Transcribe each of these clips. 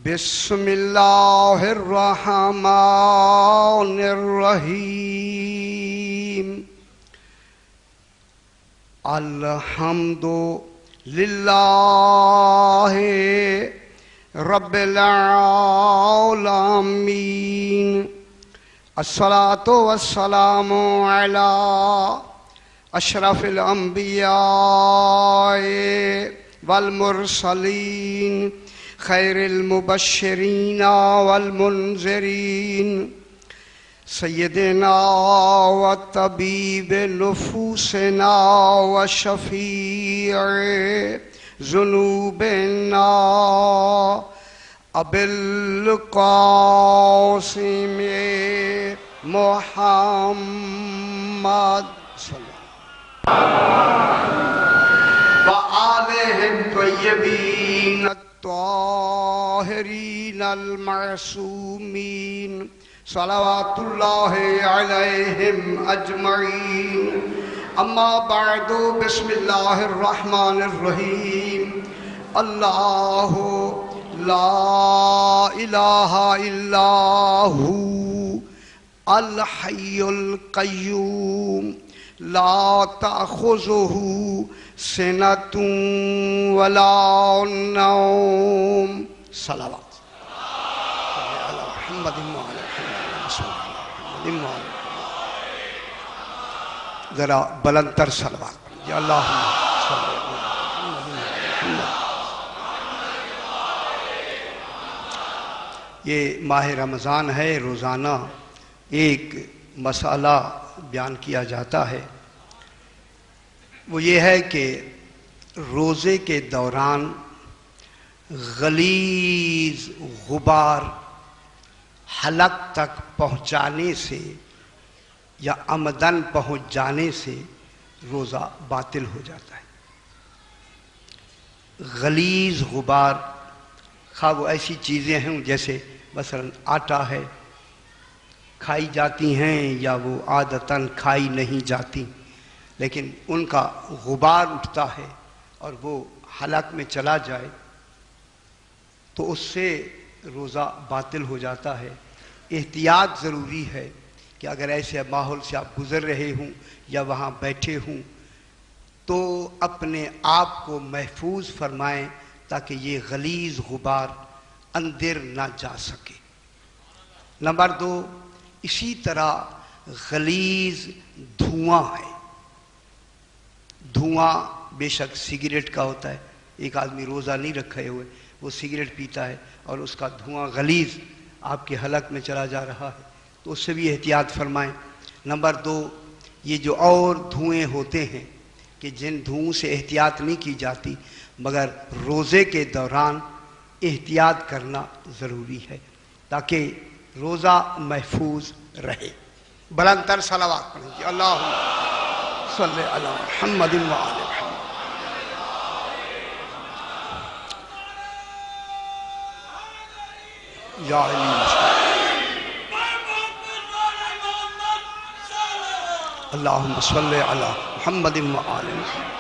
بسم اللہ الرحمن الرحیم الحمد للہ رب العالمین الصلاۃ والسلام علی اشرف الانبیاء والمرسلین خیر المبشرین والمنذرین سیدنا و طبیب نفوسنا و شفیع ذنوبنا ابی القاسم محمد صلی اللہ وآلہ الطیبین الطاہرین المعصومین صلوات اللہ علیہم اجمعین اما بعد بسم اللہ الرحمن الرحیم اللہ لا الہ الا ہو الحی القیوم لا تأخذہ سنۃ ولا نوم صلوات علی محمد ذرا بلند تر صلوات یا اللہم صلی اللہ. یہ ماہ رمضان ہے، روزانہ ایک مسئلہ بیان کیا جاتا ہے، وہ یہ ہے کہ روزے کے دوران غلیظ غبار حلق تک پہنچانے سے یا عمدن پہنچ جانے سے روزہ باطل ہو جاتا ہے. غلیظ غبار خواہ وہ ایسی چیزیں ہیں جیسے مثلا آٹا ہے، کھائی جاتی ہیں یا وہ عادتاً کھائی نہیں جاتی، لیکن ان کا غبار اٹھتا ہے اور وہ حلق میں چلا جائے تو اس سے روزہ باطل ہو جاتا ہے. احتیاط ضروری ہے کہ اگر ایسے ماحول سے آپ گزر رہے ہوں یا وہاں بیٹھے ہوں تو اپنے آپ کو محفوظ فرمائیں تاکہ یہ غلیظ غبار اندر نہ جا سکے. نمبر 2، اسی طرح غلیظ دھواں ہے. دھواں بے شک سگریٹ کا ہوتا ہے. ایک آدمی روزہ نہیں رکھے ہوئے وہ سگریٹ پیتا ہے اور اس کا دھواں غلیظ آپ کے حلق میں چلا جا رہا ہے تو اس سے بھی احتیاط فرمائیں. نمبر 2، یہ جو اور دھوئیں ہوتے ہیں کہ جن دھوؤں سے احتیاط نہیں کی جاتی مگر روزے کے دوران احتیاط کرنا ضروری ہے تاکہ روزہ محفوظ رہے. بلند تر صلوات پڑھیں گے. اللہم صلی علی محمد و آل محمد. یا علی اللہم صلی علی محمد و آل محمد.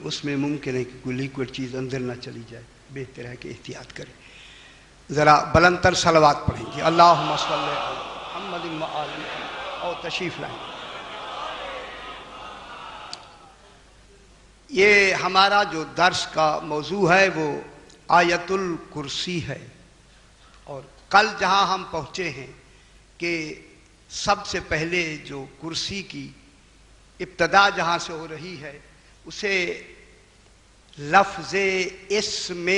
اس میں ممکن ہے کہ کوئی لیکوڈ چیز اندر نہ چلی جائے، بہتر ہے کہ احتیاط کریں. ذرا بلند تر صلوات پڑھیں گے. اللہم صلی علی محمد و آل محمد. اور تشریف لائیں. یہ ہمارا جو درس کا موضوع ہے وہ آیت الکرسی ہے، اور کل جہاں ہم پہنچے ہیں کہ سب سے پہلے جو کرسی کی ابتدا جہاں سے ہو رہی ہے اسے لفظ اسم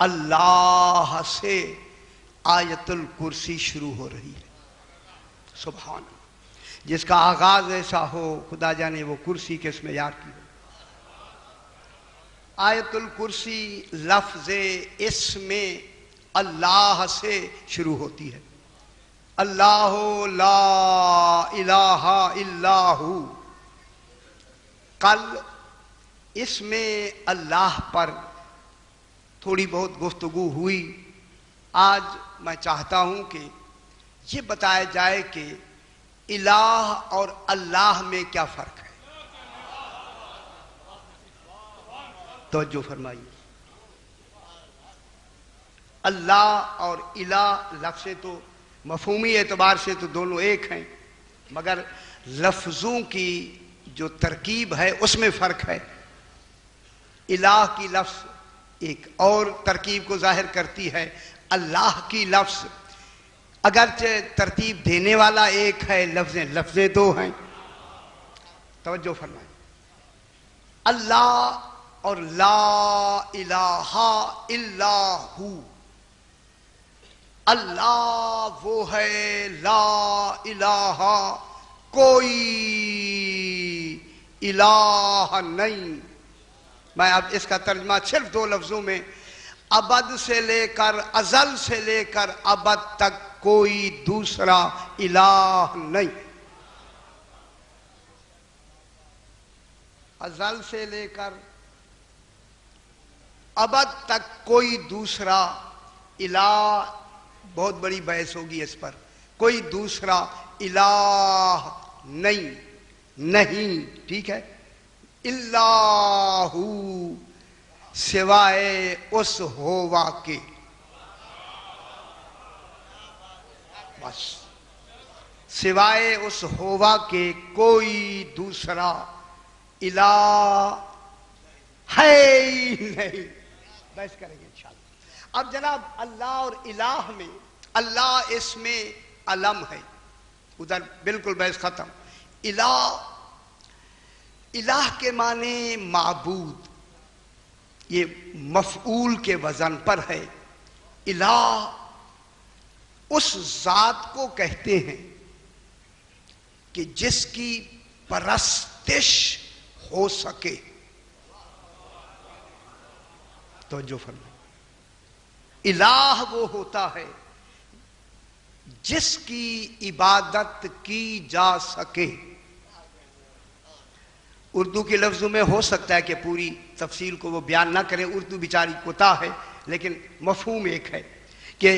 اللہ سے آیت الکرسی شروع ہو رہی ہے. سبحان اللہ. جس کا آغاز ایسا ہو خدا جانے وہ کرسی کس میں یار کی ہو. آیت الکرسی لفظ اسم اللہ سے شروع ہوتی ہے. اللہ لا الہ الا ہو. کل اس میں اللہ پر تھوڑی بہت گفتگو ہوئی. آج میں چاہتا ہوں کہ یہ بتایا جائے کہ الہ اور اللہ میں کیا فرق ہے. توجہ فرمائیے. اللہ اور الہ لفظ تو مفہومی اعتبار سے تو دونوں ایک ہیں، مگر لفظوں کی جو ترکیب ہے اس میں فرق ہے. الہ کی لفظ ایک اور ترکیب کو ظاہر کرتی ہے، اللہ کی لفظ اگرچہ ترتیب دینے والا ایک ہے، لفظیں دو ہیں. توجہ فرمائیں. اللہ اور لا الہ الا ہو. اللہ وہ ہے، لا الہ کوئی الہ نہیں. میں اب اس کا ترجمہ صرف دو لفظوں میں، ابد سے لے کر ازل سے لے کر ابد تک کوئی دوسرا الہ نہیں. ازل سے لے کر ابد تک کوئی دوسرا الہ، بہت بڑی بحث ہوگی اس پر، کوئی دوسرا الہ نہیں. ٹھیک ہے. اللہ سوائے اس ہوا کے. بس سوائے اس ہوا کے کوئی دوسرا الہ ہے ہی نہیں. بحث کریں گے انشاءاللہ. اب جناب اللہ اور الہ میں، اللہ اس میں علم ہے، ادھر بالکل بحث ختم. الہ کے معنی معبود، یہ مفعول کے وزن پر ہے. الہ اس ذات کو کہتے ہیں کہ جس کی پرستش ہو سکے. توجہ فرمائیں. الہ وہ ہوتا ہے جس کی عبادت کی جا سکے. اردو کے لفظوں میں ہو سکتا ہے کہ پوری تفصیل کو وہ بیان نہ کریں، اردو بیچاری کوتاہ ہے، لیکن مفہوم ایک ہے کہ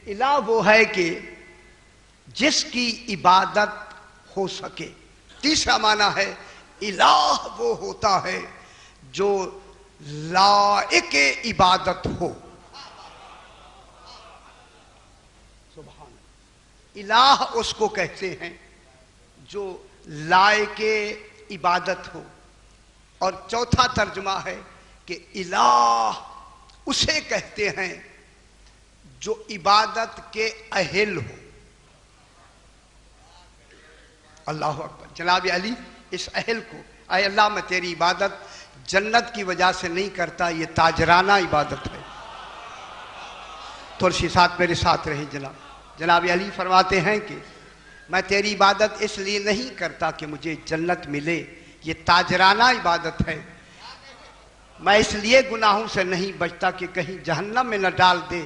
الہ وہ ہے کہ جس کی عبادت ہو سکے. تیسرا معنی ہے الہ وہ ہوتا ہے جو لائق عبادت ہو. سبحان. الہ اس کو کہتے ہیں جو لائق عبادت ہو. اور چوتھا ترجمہ ہے کہ الہ اسے کہتے ہیں جو عبادت کے اہل ہو. اللہ اکبر. جناب علی اس اہل کو، اے اللہ میں تیری عبادت جنت کی وجہ سے نہیں کرتا، یہ تاجرانہ عبادت ہے. تھوڑی سی ساتھ میرے ساتھ رہیں. جناب علی فرماتے ہیں کہ میں تیری عبادت اس لیے نہیں کرتا کہ مجھے جنت ملے، یہ تاجرانہ عبادت ہے. میں اس لیے گناہوں سے نہیں بچتا کہ کہیں جہنم میں نہ ڈال دے،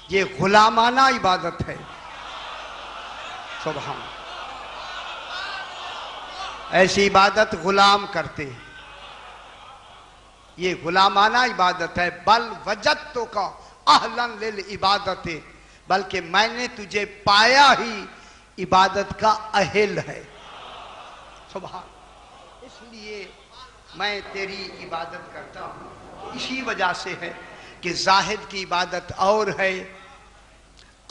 یہ غلامانہ عبادت ہے. سبحان. ایسی عبادت غلام کرتے ہیں، یہ غلامانہ عبادت ہے. بل وجدتو کا اہلاً للعبادت، بلکہ میں نے تجھے پایا ہی عبادت کا اہل ہے. سبحان. اس لیے میں تیری عبادت کرتا ہوں. اسی وجہ سے ہے کہ زاہد کی عبادت اور ہے،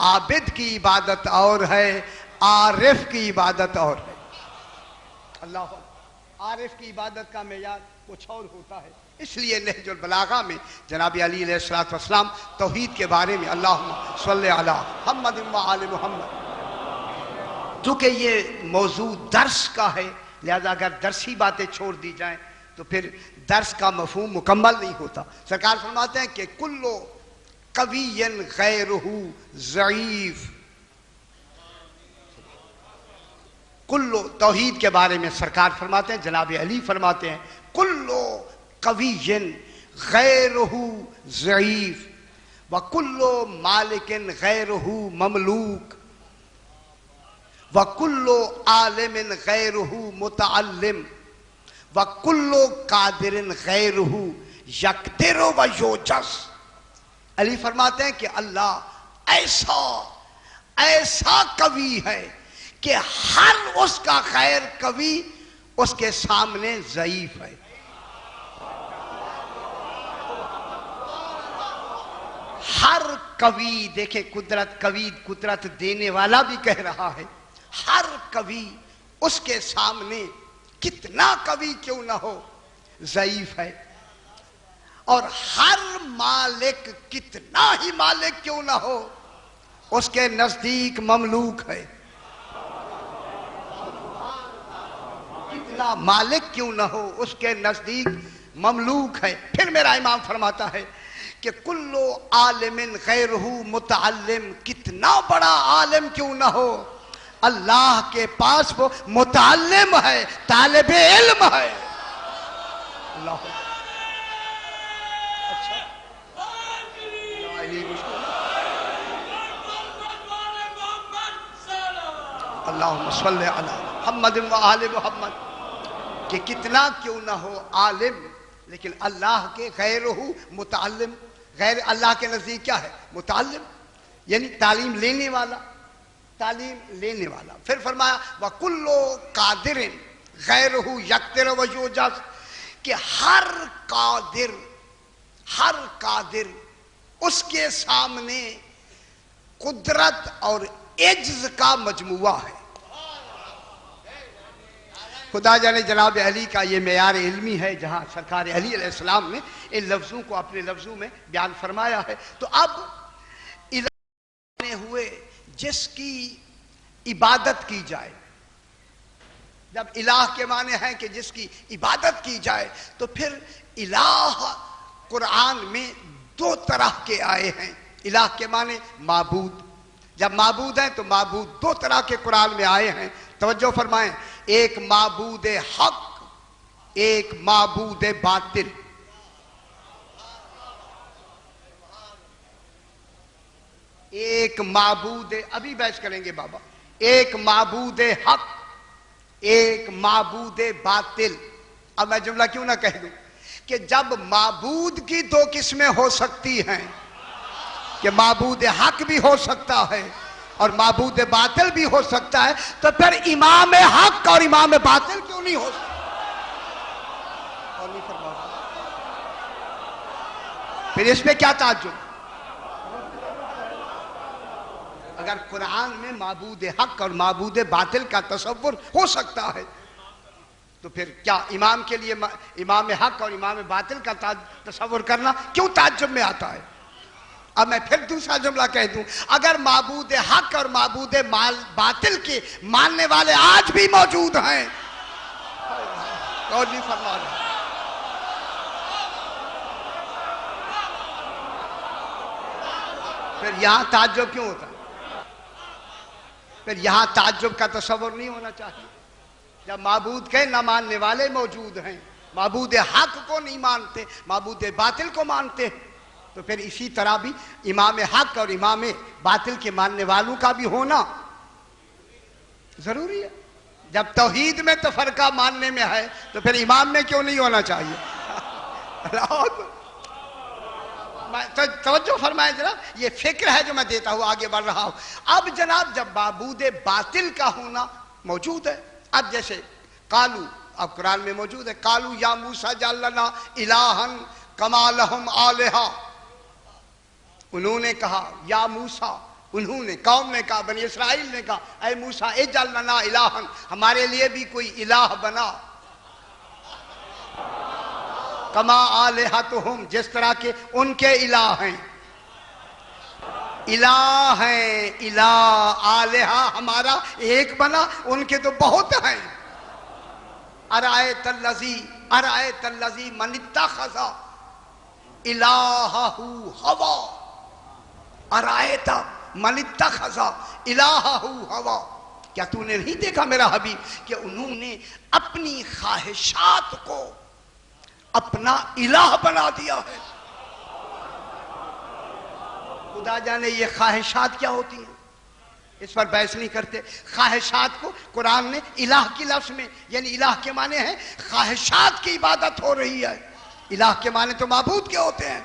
عابد کی عبادت اور ہے، عارف کی عبادت اور ہے. اللہ. عارف کی عبادت کا معیار کچھ اور ہوتا ہے. اس لیے نہج البلاغہ میں جناب علی علیہ السلام توحید کے بارے میں اللہم صلی علی محمد و آل محمد، چونکہ یہ موضوع درس کا ہے، لہذا اگر درسی باتیں چھوڑ دی جائیں تو پھر درس کا مفہوم مکمل نہیں ہوتا. سرکار فرماتے ہیں کہ کلو قوی غیرہ ضعیف. کلو توحید کے بارے میں سرکار فرماتے ہیں، جناب علی فرماتے ہیں کلو قوی غیرہ ضعیف وکلو مالک غیرہ مملوک وکلو عالم غیرہ متعلم وکلو قادر غیرہ یقدر و یوجز. علی فرماتے ہیں کہ اللہ ایسا ایسا قوی ہے کہ ہر اس کا غیر قوی اس کے سامنے ضعیف ہے. ہر قوی، دیکھیں قدرت دینے والا بھی کہہ رہا ہے، ہر قوی اس کے سامنے کتنا قوی کیوں نہ ہو ضعیف ہے. اور ہر مالک کتنا ہی مالک کیوں نہ ہو اس کے نزدیک مملوک ہے. کتنا مالک کیوں نہ ہو اس کے نزدیک مملوک ہے. پھر میرا امام فرماتا ہے کہ کلو عالم غیرہ متعلم، کتنا بڑا عالم کیوں نہ ہو اللہ کے پاس وہ متعلم ہے، طالب علم ہے. اللہ اللہم صلی علی محمد و آل محمد، کہ کتنا کیوں نہ ہو عالم لیکن اللہ کے غیرہ متعلم. غیر اللہ کے نزدیک کیا ہے؟ متعلم، یعنی تعلیم لینے والا. پھر فرمایا وَكُلُّ قَادِرٍ غَيْرُهُ يَقْدِرُ وَيُعْجَزُ، کہ ہر قادر اس کے سامنے قدرت اور عجز کا مجموعہ ہے. خدا جانے جناب علی کا یہ معیار علمی ہے جہاں سرکار علی علیہ السلام نے ان لفظوں کو اپنے لفظوں میں بیان فرمایا ہے. تو اب الہ ہوئے جس کی عبادت کی جائے، جب الہ کے معنی ہے کہ جس کی عبادت کی جائے، تو پھر الہ قرآن میں دو طرح کے آئے ہیں. الہ کے معنی معبود، جب معبود ہیں تو معبود دو طرح کے قرآن میں آئے ہیں. توجہ فرمائیں، ایک معبود حق، ایک معبود باطل. ایک معبود، ابھی بحث کریں گے بابا، ایک معبود حق، ایک معبود باطل. اب میں جملہ کیوں نہ کہہ دوں کہ جب معبود کی دو قسمیں ہو سکتی ہیں، کہ معبود حق بھی ہو سکتا ہے اور معبود باطل بھی ہو سکتا ہے، تو پھر امام حق اور امام باطل کیوں نہیں ہو سکتا؟ اور نہیں فرما پھر اس میں کیا تعجب؟ اگر قرآن میں معبود حق اور معبود باطل کا تصور ہو سکتا ہے تو پھر کیا امام کے لیے امام حق اور امام باطل کا تصور کرنا کیوں تعجب میں آتا ہے؟ اب میں پھر دوسرا جملہ کہہ دوں، اگر معبود حق اور معبود باطل کے ماننے والے آج بھی موجود ہیں، اور نہیں فرما رہے، پھر یہاں تعجب کیوں ہوتا ہے؟ پھر یہاں تعجب کا تصور نہیں ہونا چاہیے. جب معبود کے نہ ماننے والے موجود ہیں، معبود حق کو نہیں مانتے، معبود باطل کو مانتے، تو پھر اسی طرح بھی امام حق اور امام باطل کے ماننے والوں کا بھی ہونا ضروری ہے. جب توحید میں تفرقہ ماننے میں ہے تو پھر امام میں کیوں نہیں ہونا چاہیے؟ توجہ فرمائیں جناب، یہ فکر ہے جو میں دیتا ہوں، آگے بڑھ رہا ہوں. اب جناب جب معبود باطل کا ہونا موجود ہے، اب جیسے قالو، اب قرآن میں موجود ہے، قالو یا موسیٰ اجعل لنا الہا کما لہم آلہہ. انہوں نے کہا یا موسیٰ، انہوں نے، قوم نے کہا، بنی اسرائیل نے کہا، اے موسیٰ اجعل لنا الہا، ہمارے لیے بھی کوئی الہ بنا، کما آلہتہم، جس طرح کے ان کے الہ ہیں. الہ ہیں، الہ آلہہ، ہمارا ایک بنا، ان کے تو بہت ہیں. ارائیت الذی من اتخذ الہہ ہوا، ارائیت من اتخذ الہہ ہوا، کیا تو نے نہیں دیکھا میرا حبیب کہ انہوں نے اپنی خواہشات کو اپنا الہ بنا دیا ہے. خدا جانے یہ خواہشات کیا ہوتی ہیں، اس پر بحث نہیں کرتے. خواہشات کو قرآن نے الہ کی لفظ میں، یعنی الہ کے معنی ہے خواہشات کی عبادت ہو رہی ہے. الہ کے معنی تو معبود کے ہوتے ہیں.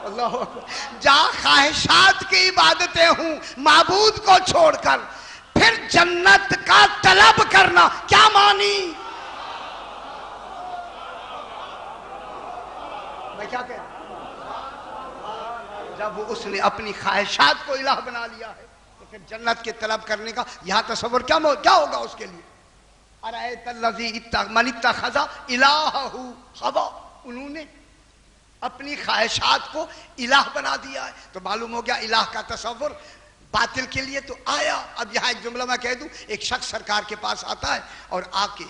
اللہ اکبر. جہاں خواہشات کی عبادتیں ہوں معبود کو چھوڑ کر، پھر جنت کا طلب کرنا کیا معنی؟ میں کیا کہہ رہا ہوں؟ جب اس نے اپنی خواہشات کو الہ بنا لیا ہے تو پھر جنت کے طلب کرنے کا یہاں تصور کیا ہوگا اس کے لیے؟ ارأیت الذی من اتخذ الہہ ہوا، انہوں نے اپنی خواہشات کو الہ بنا دیا ہے. تو معلوم ہو گیا الہ کا تصور باطل کے لیے تو آیا. اب یہاں ایک جملہ میں کہہ دوں، ایک شخص سرکار کے پاس آتا ہے اور آ کے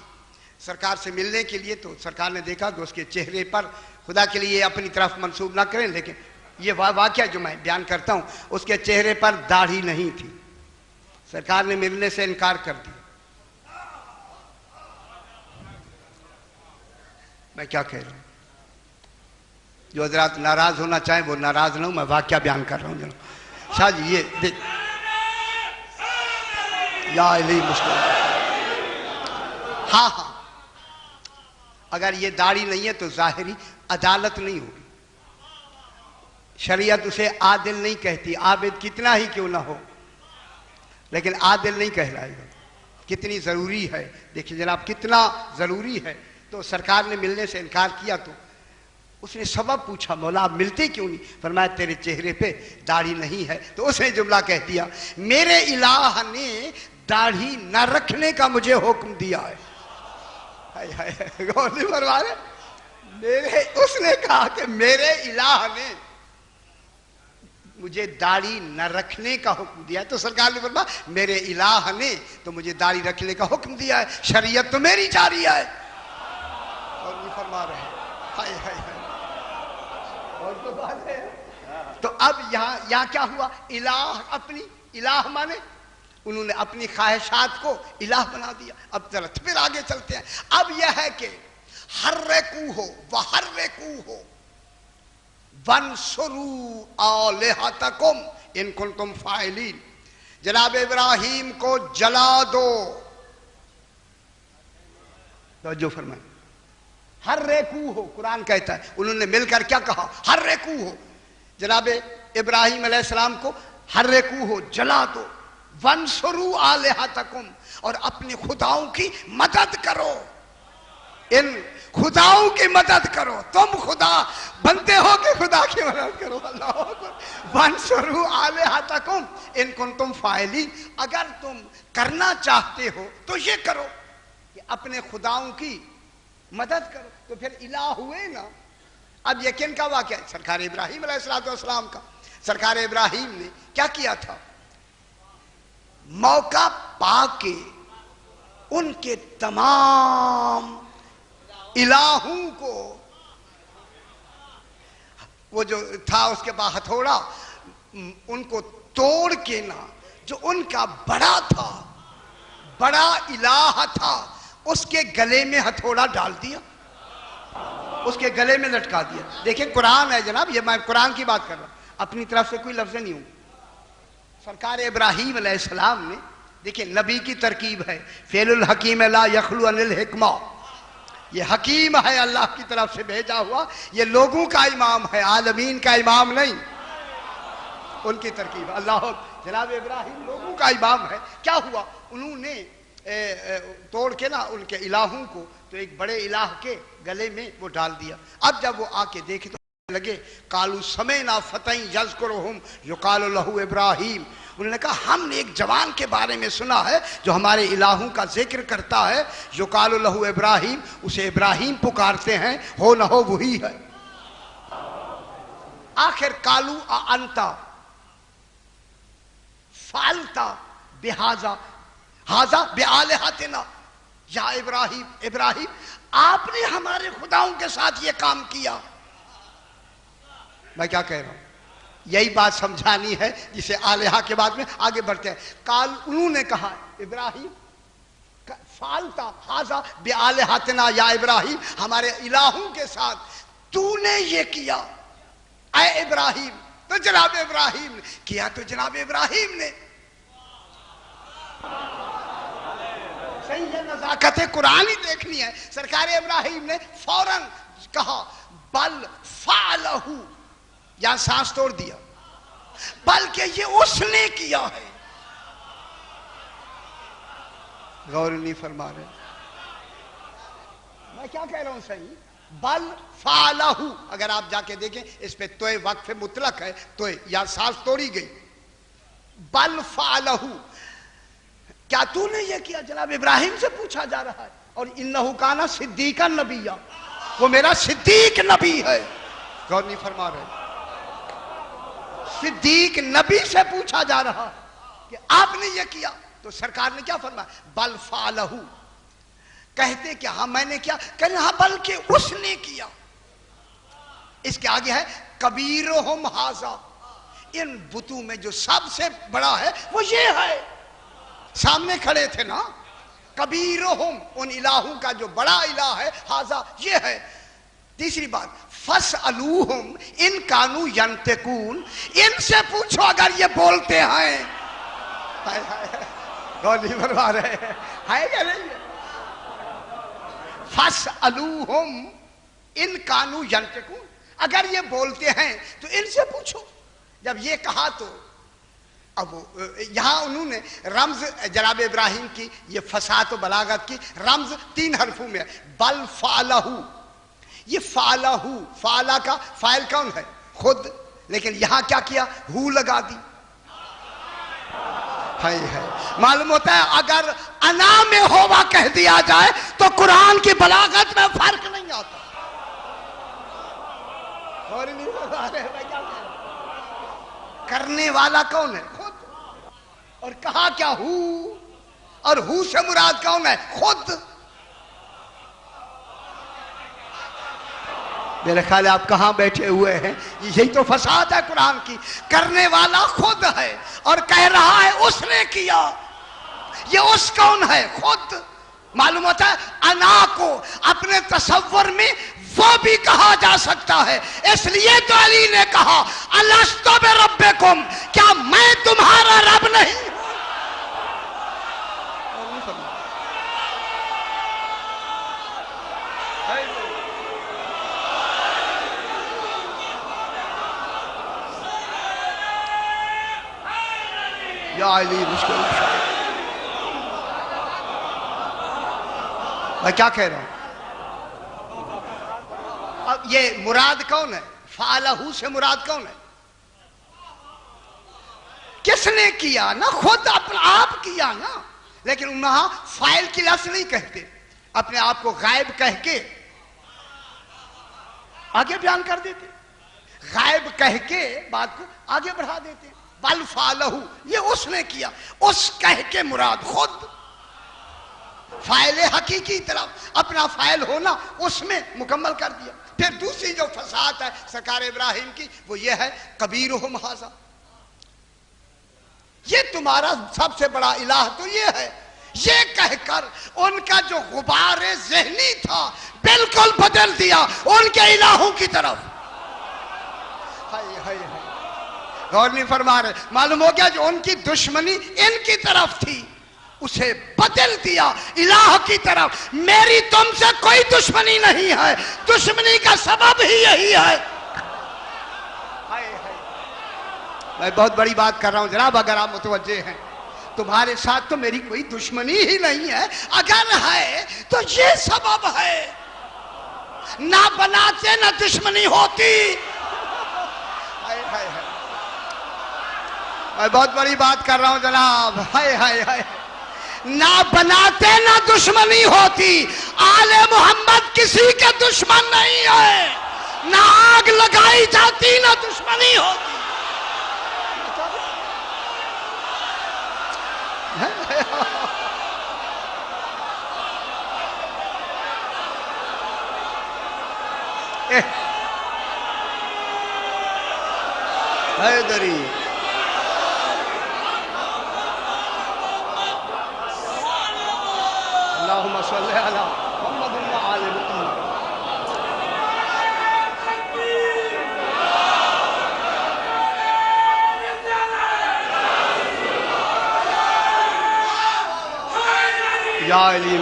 سرکار سے ملنے کے لیے، تو سرکار نے دیکھا کہ اس کے چہرے پر، خدا کے لیے اپنی طرف منسوب نہ کریں لیکن یہ واقعہ جو میں بیان کرتا ہوں، اس کے چہرے پر داڑھی نہیں تھی. سرکار نے ملنے سے انکار کر دیا. میں کیا کہہ رہا ہوں؟ جو حضرات ناراض ہونا چاہیں وہ ناراض نہ ہوں، میں واقعہ بیان کر رہا ہوں جناب. شاہ جی یہ دیکھ، یا علی مشکل. ہاں اگر یہ داڑھی نہیں ہے تو ظاہری عدالت نہیں ہوگی. شریعت اسے عادل نہیں کہتی، عابد کتنا ہی کیوں نہ ہو، لیکن عادل نہیں کہلائے گا. کتنی ضروری ہے، دیکھیں جناب کتنا ضروری ہے. تو سرکار نے ملنے سے انکار کیا تو اس نے سبب پوچھا، مولا آپ ملتے کیوں نہیں؟ فرمایا تیرے چہرے پہ داڑھی نہیں ہے. تو اس نے جملہ کہہ دیا، میرے الہ نے داڑھی نہ رکھنے کا مجھے حکم دیا ہے. غور نہیں فرما رہے؟ اس نے کہا کہ میرے الہ نے مجھے داڑھی نہ رکھنے کا حکم دیا ہے. تو سرکار نے فرمایا میرے الہ نے تو مجھے داڑھی رکھنے کا حکم دیا ہے، شریعت تو میری جاری ہے. اور نہیں فرما رہے. ہائے ہائے ہائے. اور تو بات ہے. تو اب یہاں کیا ہوا؟ الہ اپنی، الہ مانے انہوں نے اپنی خواہشات کو الہ بنا دیا. اب ذرا پھر آگے چلتے ہیں. اب یہ ہے کہ حرکوہ وحرکوہ وانصروا آلہتکم ان کنتم فاعلین. جناب ابراہیم کو جلا دو. توجہ فرمائیں. حرکوہ قرآن کہتا ہے، انہوں نے مل کر کیا کہا؟ حرکوہ. جناب ابراہیم علیہ السلام کو حرکوہ جلا دو. وانصروا آلہتکم اور اپنے خداؤں کی مدد کرو. ان خداؤں کی مدد کرو. تم خدا بنتے ہو کہ خدا کی مدد کرو. اللہ اکبر. وانصروا آلہتکم ان کنتم فاعلین. اگر تم کرنا چاہتے ہو تو یہ کرو کہ اپنے خداؤں کی مدد کرو. تو پھر الہ ہوئے نا. اب یہ کن کا واقعہ ہے؟ سرکار ابراہیم علیہ السلام کا. سرکار ابراہیم نے کیا کیا تھا؟ موقع پا کے ان کے تمام الہوں کو، وہ جو تھا اس کے بعد ہتھوڑا، ان کو توڑ کے نا، جو ان کا بڑا تھا، بڑا الہ تھا، اس کے گلے میں ہتھوڑا ڈال دیا، اس کے گلے میں لٹکا دیا. دیکھیں قرآن ہے جناب، یہ میں قرآن کی بات کر رہا ہوں، اپنی طرف سے کوئی لفظ نہیں ہوں. سرکار ابراہیم علیہ السلام نے، دیکھیں نبی کی ترکیب ہے، فعل الحکیم لا یخلو عن الحکمہ. یہ حکیم ہے، اللہ کی طرف سے بھیجا ہوا، یہ لوگوں کا امام ہے، عالمین کا امام نہیں. ان کی ترکیب اللہ. جناب ابراہیم لوگوں کا امام ہے. کیا ہوا؟ انہوں نے توڑ کے نا ان کے الہوں کو تو ایک بڑے الہ کے گلے میں وہ ڈال دیا. اب جب وہ آ کے دیکھے تو لگے، قالوا سمعنا فتى یذکرہم یقال لہ ابراہیم. انہوں نے کہا ہم نے ایک جوان کے بارے میں سنا ہے جو ہمارے الہوں کا ذکر کرتا ہے، یقال لہ ابراہیم، اسے ابراہیم پکارتے ہیں، ہو نہ ہو وہی ہے. آخر قالوا اانت فعلت بہذا ھذا بآلہتنا یا ابراہیم. ابراہیم آپ نے ہمارے خداؤں کے ساتھ یہ کام کیا. میں کیا کہہ رہا ہوں؟ یہی بات سمجھانی ہے جسے آلہہ کے بعد میں آگے بڑھتے ہیں. انہوں نے کہا ابراہیم فعلت ھذا بآلہتنا یا ابراہیم، ہمارے الہوں کے ساتھ تو نے یہ کیا اے ابراہیم. تو جناب ابراہیم نے کیا، تو جناب ابراہیم نے صحیح ہے، نزاکت قرآن ہی دیکھنی ہے. سرکار ابراہیم نے فوراً کہا بل فعلہ یا سانس توڑ دیا، بلکہ یہ اس نے کیا ہے. غور نہیں فرما رہے. میں کیا کہہ رہا ہوں صحیح؟ بل فعلہ، اگر آپ جا کے دیکھیں اس پہ توئے وقف مطلق ہے، توئے یا سانس توڑی گئی. بل فعلہ، کیا تو نے یہ کیا؟ جناب ابراہیم سے پوچھا جا رہا ہے. اور انہو کانا صدیقا نبیہ، وہ میرا صدیق نبی ہے. غور نہیں فرما رہے. صدیق نبی سے پوچھا جا رہا کہ آپ نے یہ کیا، تو سرکار نے کیا فرمایا؟ بل فعلہ. کہتے کہ ہاں میں نے کیا؟ کہنے ہاں بلکہ اس نے کیا. اس کے آگے ہے کبیرہم ھذا، ان بتوں میں جو سب سے بڑا ہے وہ یہ ہے. سامنے کھڑے تھے نا. کبیرہم، ان الہوں کا جو بڑا الہ ہے، ھذا یہ ہے. تیسری بات فاسألوہم ان کانوا ینطقون، ان سے پوچھو اگر یہ بولتے ہیں. غور نہیں فرما رہے ہے یا نہیں؟ فاسألوہم ان کانوا ینطقون، اگر یہ بولتے ہیں تو ان سے پوچھو. جب یہ کہا تو اب یہاں انہوں نے رمز جناب ابراہیم کی یہ فصاحت و بلاغت کی رمز 3 حرفوں میں ہے. بل فعلہ، یہ فعلہ، فعلہ کا فاعل کون ہے؟ خود. لیکن یہاں کیا کیا؟ ہو لگا دی. ہے معلوم ہوتا ہے اگر انا میں ہوا کہہ دیا جائے تو قرآن کی بلاغت میں فرق نہیں آتا. اور نہیں بتا رہے میں کیا کہہ رہا ہوں؟ کرنے والا کون ہے؟ خود. اور کہا کیا؟ ہو. اور ہو سے مراد کون ہے؟ خود. میرے خیال ہے آپ کہاں بیٹھے ہوئے ہیں؟ یہی تو فساد ہے قرآن کی. کرنے والا خود ہے اور کہہ رہا ہے اس نے کیا. یہ اس کون ہے؟ خود. معلوم ہوتا ہے انا کو اپنے تصور میں وہ بھی کہا جا سکتا ہے. اس لیے تو علی نے کہا الست بربکم، کیا میں تمہارا رب نہیں ہوں؟ یا علی مشکل. میں کیا کہہ رہا ہوں؟ اب یہ مراد کون ہے؟ فعلہ سے مراد کون ہے؟ کس نے کیا؟ نا خود اپنا آپ کیا نا. لیکن وہاں فاعل کی لفظ نہیں کہتے، اپنے آپ کو غائب کہہ کے آگے بیان کر دیتے. غائب کہہ کے بات کو آگے بڑھا دیتے. بل فعلہ، یہ اس نے کیا. اس کہہ کے مراد خود. فاعل حقیقی طرف اپنا فاعل ہونا اس میں مکمل کر دیا. پھر دوسری جو فصاحت ہے سرکار ابراہیم کی وہ یہ ہے کبیرہم ھذا، یہ تمہارا سب سے بڑا الہ تو یہ ہے. یہ کہہ کر ان کا جو غبار ذہنی تھا بالکل بدل دیا ان کے الہوں کی طرف. غور نہیں فرما رہے. معلوم ہو گیا جو ان کی دشمنی ان کی طرف تھی اسے بدل دیا الہ کی طرف. میری تم سے کوئی دشمنی نہیں ہے، دشمنی کا سبب ہی یہی ہے. میں بہت بڑی بات کر رہا ہوں جناب، اگر آپ متوجہ ہیں. تمہارے ساتھ تو میری کوئی دشمنی ہی نہیں ہے، اگر ہے تو یہ سبب ہے. نہ بناتے نہ دشمنی ہوتی. میں بہت بڑی بات کر رہا ہوں جناب. نہ بناتے نہ دشمنی ہوتی. آل محمد کسی کے دشمن نہیں ہے. نہ آگ لگائی جاتی نہ دشمنی ہوتی. حیدری اللہم صلی علی محمد و آل محمد. یا علی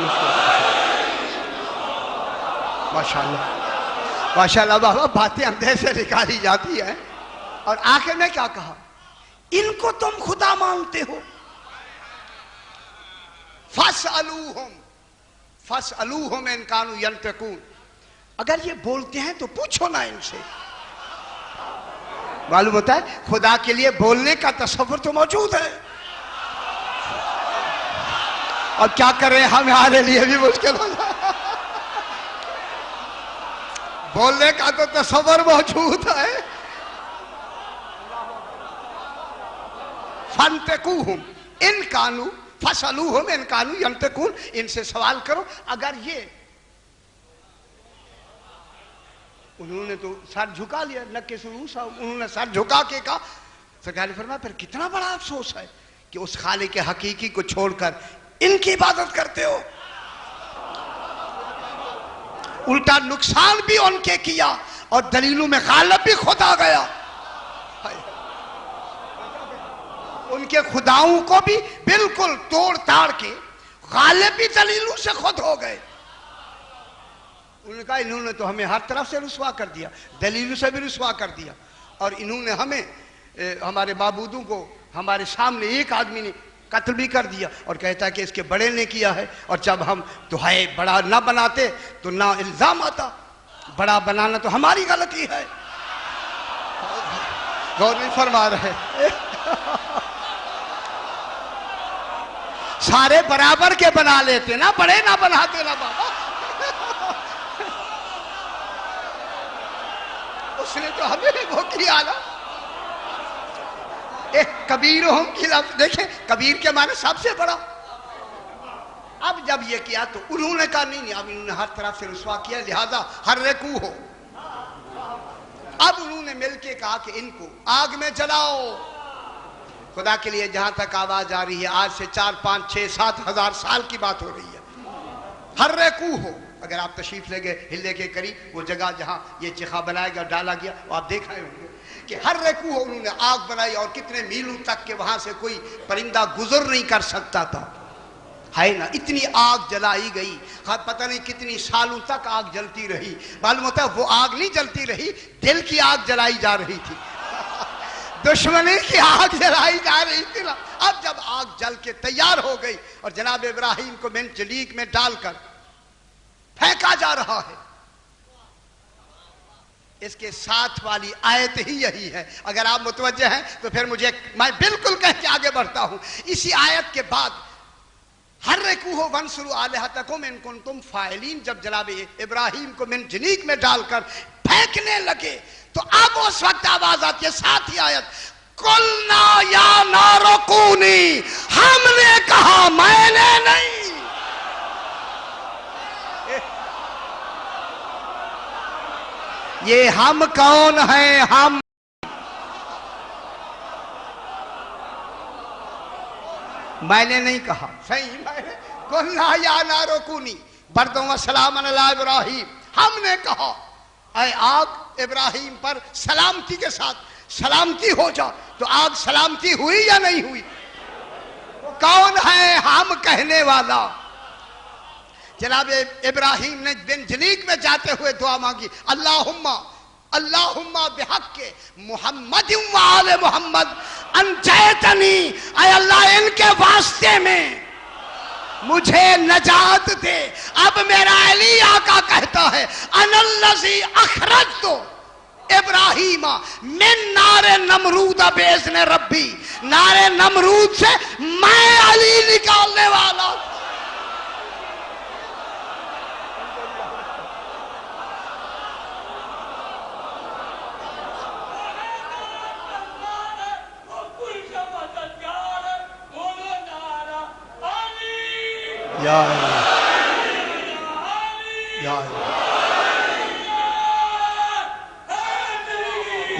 ماشاءاللہ ماشاءاللہ. بابا باتیں اندھے سے نکالی جاتی ہیں. اور آخر میں کیا کہا؟ ان کو تم خدا مانتے ہو؟ فَاسْأَلُوهُمْ إِنْ كَانُوا يَنْطِقُونَ، اگر یہ بولتے ہیں تو پوچھو نا ان سے۔ معلوم ہوتا ہے خدا کے لیے بولنے کا تصور تو موجود ہے، اور کیا کریں ہمارے لیے بھی مشکل ہو جائے، بولنے کا تو تصور موجود ہے۔ فَانْتِقُوهُمْ إِنْ كَانُوا فَاسْأَلُوهُمْ إِنْ كَانُوا يَنْطِقُونَ، ان سے سوال کرو اگر یہ، انہوں نے تو سر جھکا لیا، نکس رؤوسا، انہوں نے سر جھکا کے کہا۔ سرکار نے فرمایا پھر کتنا بڑا افسوس ہے کہ اس خالق حقیقی کو چھوڑ کر ان کی عبادت کرتے ہو، الٹا نقصان بھی ان کے کیا اور دلیلوں میں غالب بھی خود آ گیا، ان کے خداؤں کو بھی بالکل توڑ تاڑ کے غالب بھی دلیلوں سے خود ہو گئے۔ انہوں نے کہا انہوں نے تو ہمیں ہر طرف سے رسوا کر دیا، دلیلوں سے بھی رسوا کر دیا، اور انہوں نے ہمیں ہمارے معبودوں کو ہمارے سامنے ایک آدمی نے قتل بھی کر دیا، اور کہتا ہے کہ اس کے بڑے نے کیا ہے، اور جب ہم دہائے بڑا نہ بناتے تو نہ الزام آتا، بڑا بنانا تو ہماری غلطی ہے۔ غور نہیں فرما رہے، سارے برابر کے بنا لیتے نا، بڑے نہ بناتے نا بابا، اس نے تو ہمیں وہ کیا نا۔ کبیرہم کی لفظ دیکھیں، کبیر کے معنی سب سے بڑا۔ اب جب یہ کیا تو انہوں نے کہا نہیں، اب انہوں نے ہر طرف سے رسوا کیا، لہذا حرکو ہو۔ اب انہوں نے مل کے کہا کہ ان کو آگ میں جلاؤ۔ خدا کے لیے جہاں تک آواز آ رہی ہے، آج سے 4 5 6 7 ہزار سال کی بات ہو رہی ہے۔ حرکو ہو، اگر آپ تشریف لے گئے ہلے کے قریب وہ جگہ جہاں یہ چیخا بنایا گیا ڈالا گیا، وہ آپ دیکھ رہے ہوں گے کہ حرکو ہو، انہوں نے آگ بنائی، اور کتنے میلوں تک کہ وہاں سے کوئی پرندہ گزر نہیں کر سکتا تھا، ہے نا، اتنی آگ جلائی گئی، پتہ نہیں کتنی سالوں تک آگ جلتی رہی۔ معلوم ہوتا ہے وہ آگ نہیں جلتی رہی، دل کی آگ جلائی جا رہی تھی، دشمنی کی آگ جلائی جا رہی تھی نا۔ اب جب آگ جل کے تیار ہو گئی اور جناب ابراہیم کو منجنیق میں ڈال کر پھینکا جا رہا ہے، اس کے ساتھ والی آیت ہی یہی ہے۔ اگر آپ متوجہ ہیں تو پھر میں بالکل کہہ کے آگے بڑھتا ہوں۔ اسی آیت کے بعد حرکوہ وانصروا آلہتکم ان کنتم فاعلین، جب جناب ابراہیم کو منجنیق میں ڈال کر پھینکنے لگے تو اب اس وقت آواز آتی ہے، ساتھ ہی آیت، قلنا یا نار کونی، ہم نے کہا، میں نے نہیں۔ یہ ہم کون ہیں؟ ہم میں نے نہیں کہا، صحیح، میں نے قلنا یا نار کونی بردن و سلاما علی ابراہیم، ہم نے کہا اے آگ ابراہیم پر سلامتی کے ساتھ سلامتی ہو جا، تو آگ سلامتی ہوئی یا نہیں ہوئی؟ وہ کون ہے ہم کہنے والا؟ جناب ابراہیم نے منجنیق میں جاتے ہوئے دعا مانگی، اللہم بحق محمد و آل محمد انجیتنی، اے اللہ ان کے واسطے میں مجھے نجات دے۔ اب میرا علی آقا کہتا ہے، انا الذی اخرجت ابراہیم من نار نمرود باذن ربی، نار نمرود سے میں علی نکالنے والا۔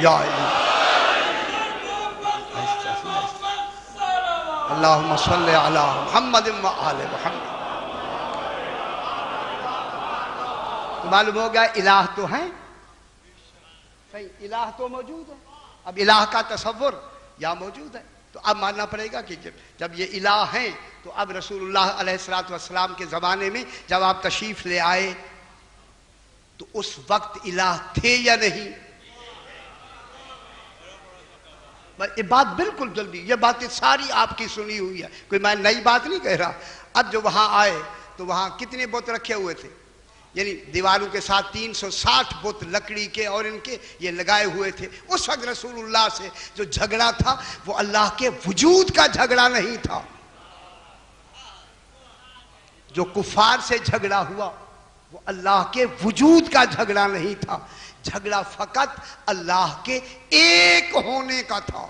یا اللہم صلی علی محمد و آل محمد۔ تو معلوم ہو گیا الہ تو ہیں، صحیح، الہ تو موجود ہے، اب الہ کا تصور یا موجود ہے، تو اب ماننا پڑے گا کہ جب یہ الہ ہیں تو اب رسول اللہ علیہ السلام کے زمانے میں جب آپ تشریف لے آئے تو اس وقت الہ تھے یا نہیں؟ یہ بات بالکل جلدی، یہ باتیں ساری آپ کی سنی ہوئی ہے، کوئی میں نئی بات نہیں کہہ رہا۔ اب جو وہاں آئے تو وہاں کتنے بت رکھے ہوئے تھے، یعنی دیواروں کے ساتھ 360 بت لکڑی کے اور ان کے یہ لگائے ہوئے تھے۔ اس وقت رسول اللہ سے جو جھگڑا تھا وہ اللہ کے وجود کا جھگڑا نہیں تھا، جو کفار سے جھگڑا ہوا وہ اللہ کے وجود کا جھگڑا نہیں تھا، جھگڑا فقط اللہ کے ایک ہونے کا تھا۔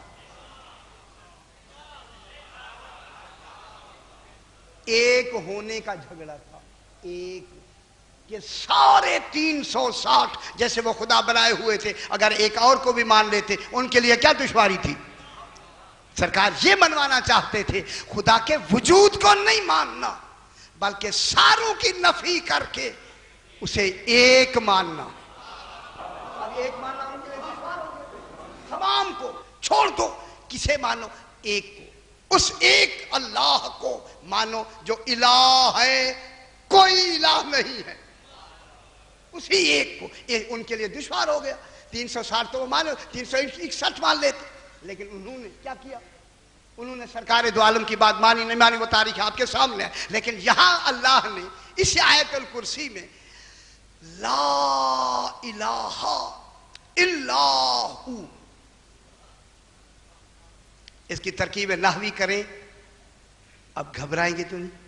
ایک ہونے کا جھگڑا تھا، ایک، یہ سارے 360 جیسے وہ خدا بنائے ہوئے تھے، اگر ایک اور کو بھی مان لیتے ان کے لیے کیا دشواری تھی؟ سرکار یہ منوانا چاہتے تھے خدا کے وجود کو نہیں ماننا بلکہ ساروں کی نفی کر کے اسے ایک ماننا۔ اب ایک ماننا ان کے لیے دشوار ہو گیا، تمام کو چھوڑ دو، کسے مانو؟ ایک کو، اس ایک اللہ کو مانو جو الہ ہے، کوئی الہ نہیں ہے، اسی ایک کو۔ ان کے لیے دشوار ہو گیا، 360 تو وہ مانو، 361 مان لیتے، لیکن انہوں نے کیا کیا؟ انہوں نے سرکار دو عالم کی بات مانی نہیں مانی وہ تاریخ آپ کے سامنے ہے، لیکن یہاں اللہ نے اس آیت الکرسی میں لا الہ الا ہو، اس کی ترکیب نحوی کریں۔ اب گھبرائیں گے تو نہیں؟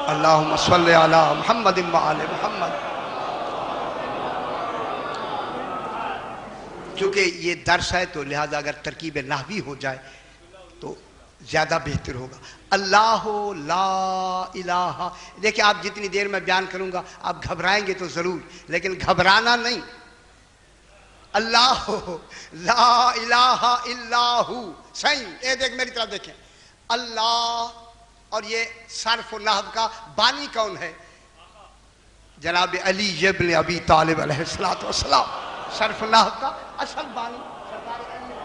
اللہم صلی علی محمد وآل محمد۔ چونکہ یہ درس ہے تو لہذا اگر ترکیب نحوی ہو جائے تو زیادہ بہتر ہوگا۔ اللہ لا الہ، دیکھیں آپ جتنی دیر میں بیان کروں گا آپ گھبرائیں گے تو ضرور، لیکن گھبرانا نہیں۔ اللہ لا الہ الا ہو، صحیح، اے دیکھ میری طرف دیکھیں، اللہ، اور یہ صرف و نحو کا بانی کون ہے؟ جناب علی ابن ابی طالب علیہ السلام، صرف و نحو کا اصل بانی سرکار علی۔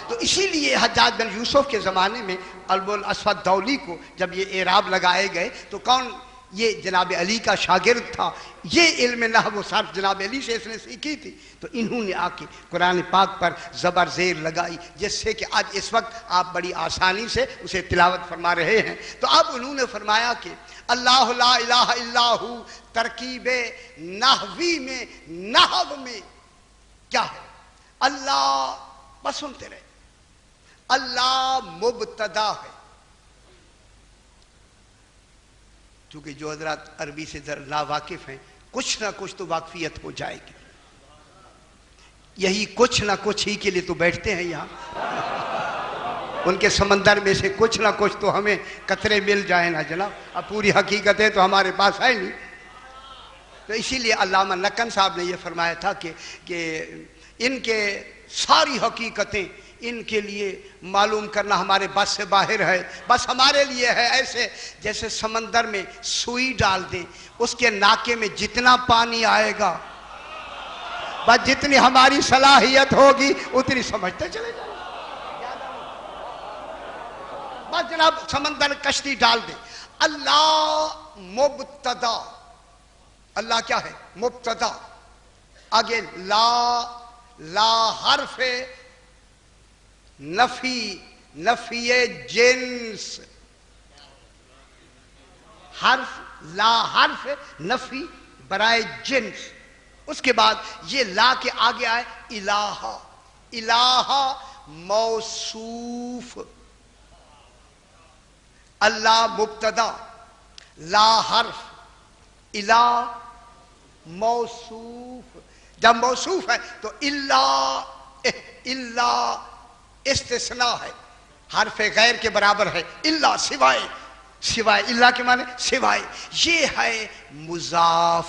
تو اسی لیے حجاج بن یوسف کے زمانے میں ابو الاسود دولی کو جب یہ اعراب لگائے گئے تو کون؟ یہ جناب علی کا شاگرد تھا، یہ علم نحو و صرف جناب علی سے اس نے سیکھی تھی، تو انہوں نے آ کے قرآن پاک پر زبر زیر لگائی جس سے کہ آج اس وقت آپ بڑی آسانی سے اسے تلاوت فرما رہے ہیں۔ تو اب انہوں نے فرمایا کہ اللہ لا الہ الا ہو ترکیب نحوی میں، نحو میں کیا ہے؟ اللہ، بس سنتے رہے، اللہ مبتدا ہے، چونکہ جو حضرات عربی سے ذرا ناواقف ہیں کچھ نہ کچھ تو واقفیت ہو جائے گی، یہی کچھ نہ کچھ ہی کے لیے تو بیٹھتے ہیں یہاں، ان کے سمندر میں سے کچھ نہ کچھ تو ہمیں قطرے مل جائیں نا جناب، اب پوری حقیقتیں تو ہمارے پاس ہے نہیں۔ تو اسی لیے علامہ نقن صاحب نے یہ فرمایا تھا کہ ان کے ساری حقیقتیں ان کے لیے معلوم کرنا ہمارے بس سے باہر ہے، بس ہمارے لیے ہے ایسے جیسے سمندر میں سوئی ڈال دیں، اس کے ناکے میں جتنا پانی آئے گا بس جتنی ہماری صلاحیت ہوگی اتنی سمجھتے چلے جائیں، بس جناب سمندر کشتی ڈال دیں۔ اللہ مبتدا، اللہ کیا ہے؟ مبتدا، آگے لا حرف نفی جنس، لا حرف نفی برائے جنس، اس کے بعد یہ لا کے آگے آئے الہ، الہ موصوف، اللہ مبتدا، لا حرف، الہ موصوف، جب موصوف ہے تو اللہ استثناء ہے، حرف غیر کے برابر ہے، اللہ سوائے، سوائے اللہ کے معنی سوائے، یہ ہے مضاف،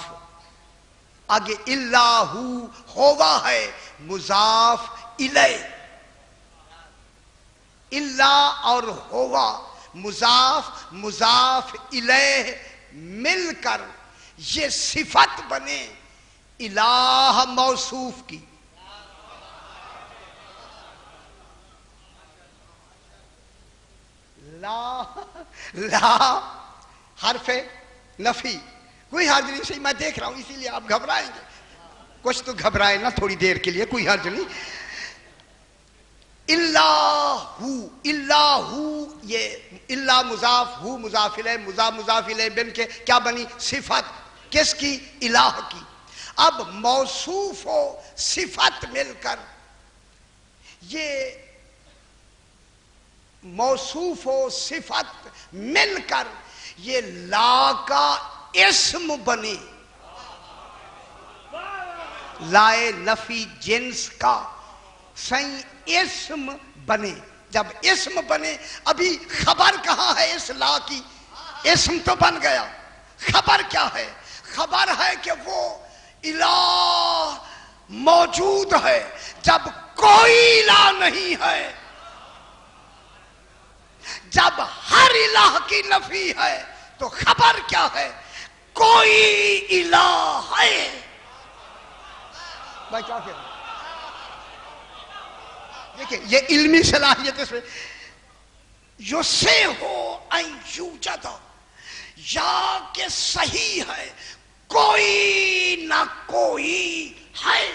آگے اللہ ہوا ہے مضاف الیہ، اللہ اور ہوا مضاف الیہ مل کر یہ صفت بنے الہ موصوف کی۔ لا حرف نفی کوئی حرج نہیں، صحیح میں دیکھ رہا ہوں، اسی لیے آپ گھبرائیں گے، کچھ تو گھبرائے نا تھوڑی دیر کے لیے، کوئی حرج نہیں. اللہ یہ اللہ مضاف، ہو مضاف الیہ، مضاف الیہ بن کے کیا بنی؟ صفت. کس کی؟ الہ کی. اب موصوف و صفت مل کر، یہ موصوف و صفت مل کر یہ لا کا اسم بنے، لائے نفی جنس کا صحیح اسم بنے. جب اسم بنے، ابھی خبر کہاں ہے اس لا کی؟ اسم تو بن گیا، خبر کیا ہے؟ خبر ہے کہ وہ الہ موجود ہے. جب کوئی الہ نہیں ہے، جب ہر الہ کی نفی ہے، تو خبر کیا ہے؟ کوئی الہ ہے. میں کیا کہہ رہا ہوں؟ دیکھیں یہ علمی صلاحیت اس میں یسعہ ان یوجد، یا کہ صحیح ہے کوئی نہ کوئی ہے،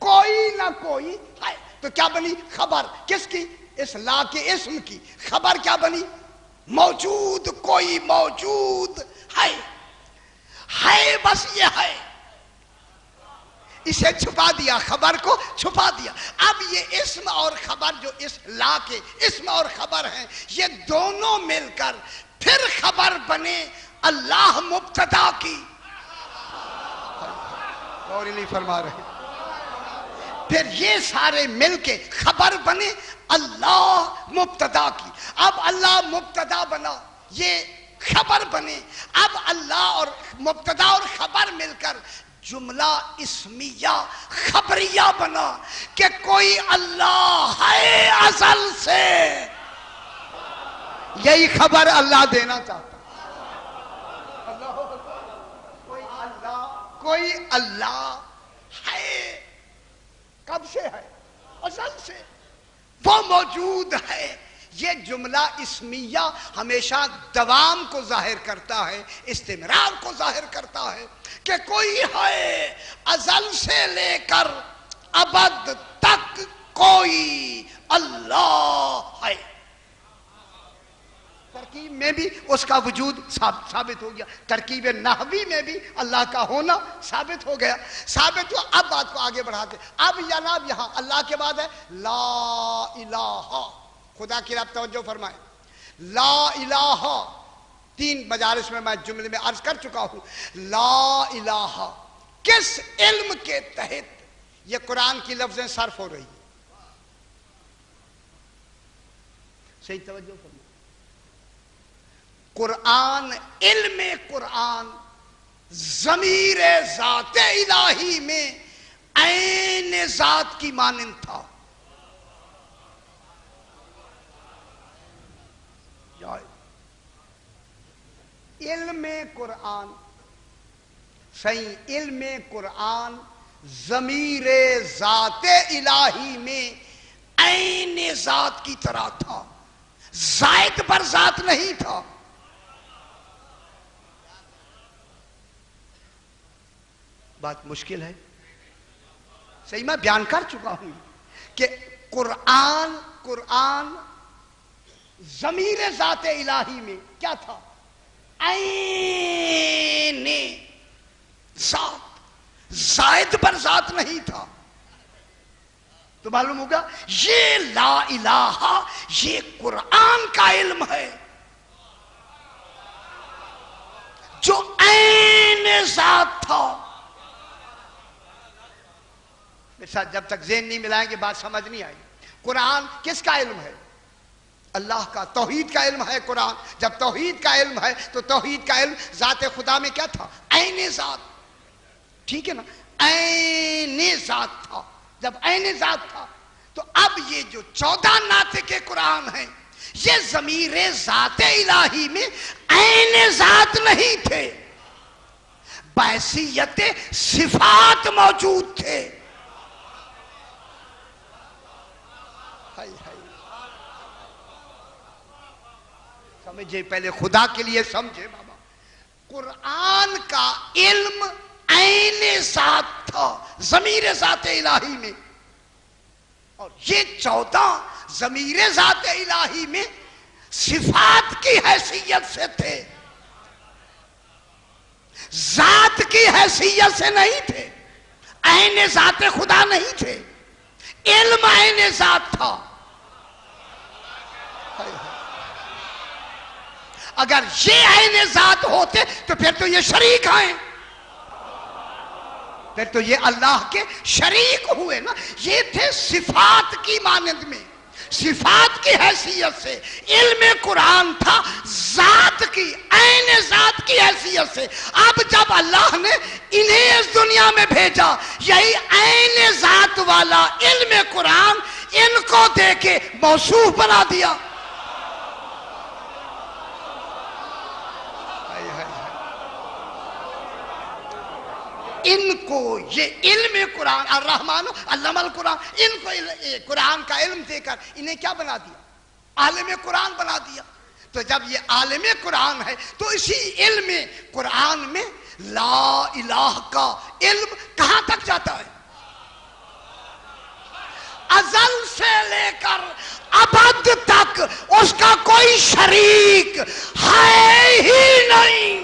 کوئی نہ کوئی ہے. تو کیا بنی؟ خبر. کس کی؟ اس لا کے اسم کی. خبر کیا بنی؟ موجود، کوئی موجود ہے. ہے بس یہ ہے، اسے چھپا دیا، خبر کو چھپا دیا. اب یہ اسم اور خبر جو اس لا کے اسم اور خبر ہیں، یہ دونوں مل کر پھر خبر بنے اللہ مبتدا کی. اور نہیں فرما رہے، پھر یہ سارے مل کے خبر بنے اللہ مبتدا کی. اب اللہ مبتدا بنا، یہ خبر بنے. اب اللہ اور مبتدا اور خبر مل کر جملہ اسمیہ خبریہ بنا کہ کوئی اللہ ہے ازل سے. یہی خبر اللہ دینا چاہتا. کوئی اللہ ہے. کب سے ہے؟ ازل سے. وہ موجود ہے. یہ جملہ اسمیہ ہمیشہ دوام کو ظاہر کرتا ہے، استمرار کو ظاہر کرتا ہے کہ کوئی ہے ازل سے لے کر ابد تک کوئی اللہ ہے. ترکیب میں بھی اس کا وجود ثابت ہو گیا، ترکیب نحوی میں بھی اللہ کا ہونا ثابت ہو گیا. ثابت ہوا. اب بات کو آگے بڑھاتے. اب جناب یہاں اللہ کے بعد ہے لا الہ. خدا کی رب توجہ فرمائے. لا الہ 3 مجالس میں جملے میں عرض کر چکا ہوں. لا الہ کس علم کے تحت یہ قرآن کی لفظیں صرف ہو رہی ہیں؟ صحیح توجہ فرمائے. قرآن، علم قرآن ضمیر ذات الہی میں عین ذات کی مانند تھا. علم قرآن صحیح، علم قرآن ضمیر ذات الہی میں عین ذات کی طرح تھا، زائد پر ذات نہیں تھا. بات مشکل ہے، صحیح میں بیان کر چکا ہوں کہ قرآن ضمیر ذات الہی میں کیا تھا؟ عین ذات، زائد پر ذات نہیں تھا. تو معلوم ہوگا یہ لا الہ یہ قرآن کا علم ہے جو عین ذات تھا. میرے ساتھ جب تک ذہن نہیں ملائیں گے بات سمجھ نہیں آئی. قرآن کس کا علم ہے؟ اللہ کا. توحید کا علم ہے قرآن. جب توحید کا علم ہے تو توحید کا علم ذات خدا میں کیا تھا؟ عین ذات. ٹھیک ہے نا؟ عین ذات تھا. جب عین ذات تھا تو اب یہ جو 14 ناطق قرآن ہیں یہ ضمیر ذات الہی میں عین ذات نہیں تھے، بحیثیت صفات موجود تھے. سمجھے؟ پہلے خدا کے لیے سمجھے بابا. قرآن کا علم عین ذات تھا ضمیر ذات الہی میں، اور یہ 14 ضمیر ذات الہی میں صفات کی حیثیت سے تھے، ذات کی حیثیت سے نہیں تھے، عین ذات خدا نہیں تھے، علم عین ذات تھا۔ اگر یہ عین ذات ہوتے تو پھر تو یہ شریک ہیں، پھر تو یہ اللہ کے شریک ہوئے نا۔ یہ تھے صفات کی مانند میں، صفات کی حیثیت سے، علم قرآن تھا ذات کی، عین ذات کی حیثیت سے۔ اب جب اللہ نے انہیں اس دنیا میں بھیجا، یہی عین ذات والا علم قرآن ان کو دے کے موصوف بنا دیا۔ ان کو یہ علم قرآن، الرحمن علم القرآن، ان کو قرآن کا علم دے کر انہیں کیا بنا دیا؟ عالم قرآن بنا دیا۔ تو جب یہ عالم قرآن ہے تو اسی علم قرآن میں لا الہ کا علم کہاں تک جاتا ہے؟ ازل سے لے کر ابد تک اس کا کوئی شریک ہے ہی نہیں۔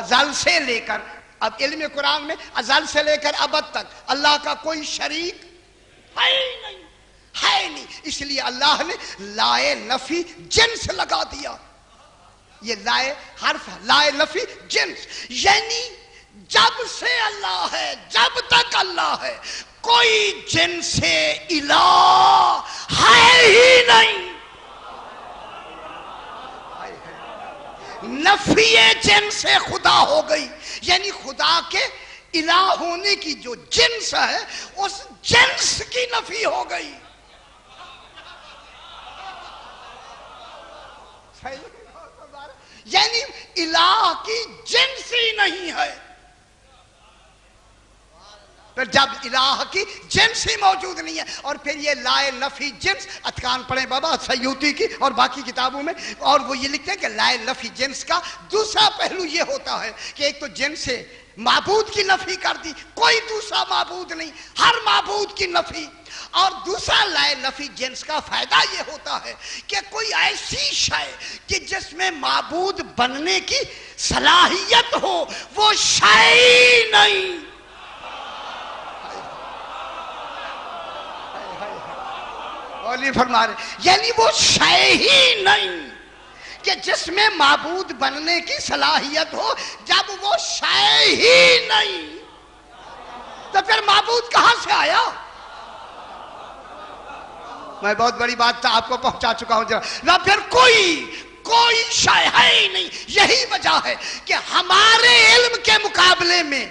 ازل سے لے کر، اب علم قرآن میں ازل سے لے کر ابد تک اللہ کا کوئی شریک ہے ہی نہیں، ہے نہیں۔ اس لیے اللہ نے لائے نفی جنس لگا دیا۔ یہ لائے حرف لائے نفی جنس، یعنی جب سے اللہ ہے، جب تک اللہ ہے، کوئی جنس الہ ہے ہی نہیں۔ نفی جنس خدا ہو گئی، یعنی خدا کے الہ ہونے کی جو جنس ہے اس جنس کی نفی ہو گئی۔ یعنی الہ کی جنس ہی نہیں ہے۔ پھر جب الہ کی جنس ہی موجود نہیں ہے، اور پھر یہ لائے نفی جنس، اتقان پڑھیں بابا سیوطی کی اور باقی کتابوں میں، اور وہ یہ لکھتے ہیں کہ لائے نفی جنس کا دوسرا پہلو یہ ہوتا ہے کہ ایک تو جنس سے معبود کی نفی کر دی، کوئی دوسرا معبود نہیں، ہر معبود کی نفی۔ اور دوسرا لائے نفی جنس کا فائدہ یہ ہوتا ہے کہ کوئی ایسی شے کہ جس میں معبود بننے کی صلاحیت ہو، وہ شے نہیں۔ فرما رہے یعنی وہ شے ہی نہیں کہ جس میں معبود بننے کی صلاحیت ہو، جب وہ شے ہی نہیں تو پھر معبود کہاں سے آیا؟ میں بہت بڑی بات آپ کو پہنچا چکا ہوں نہ، پھر کوئی شے ہے ہی نہیں۔ یہی وجہ ہے کہ ہمارے علم کے مقابلے میں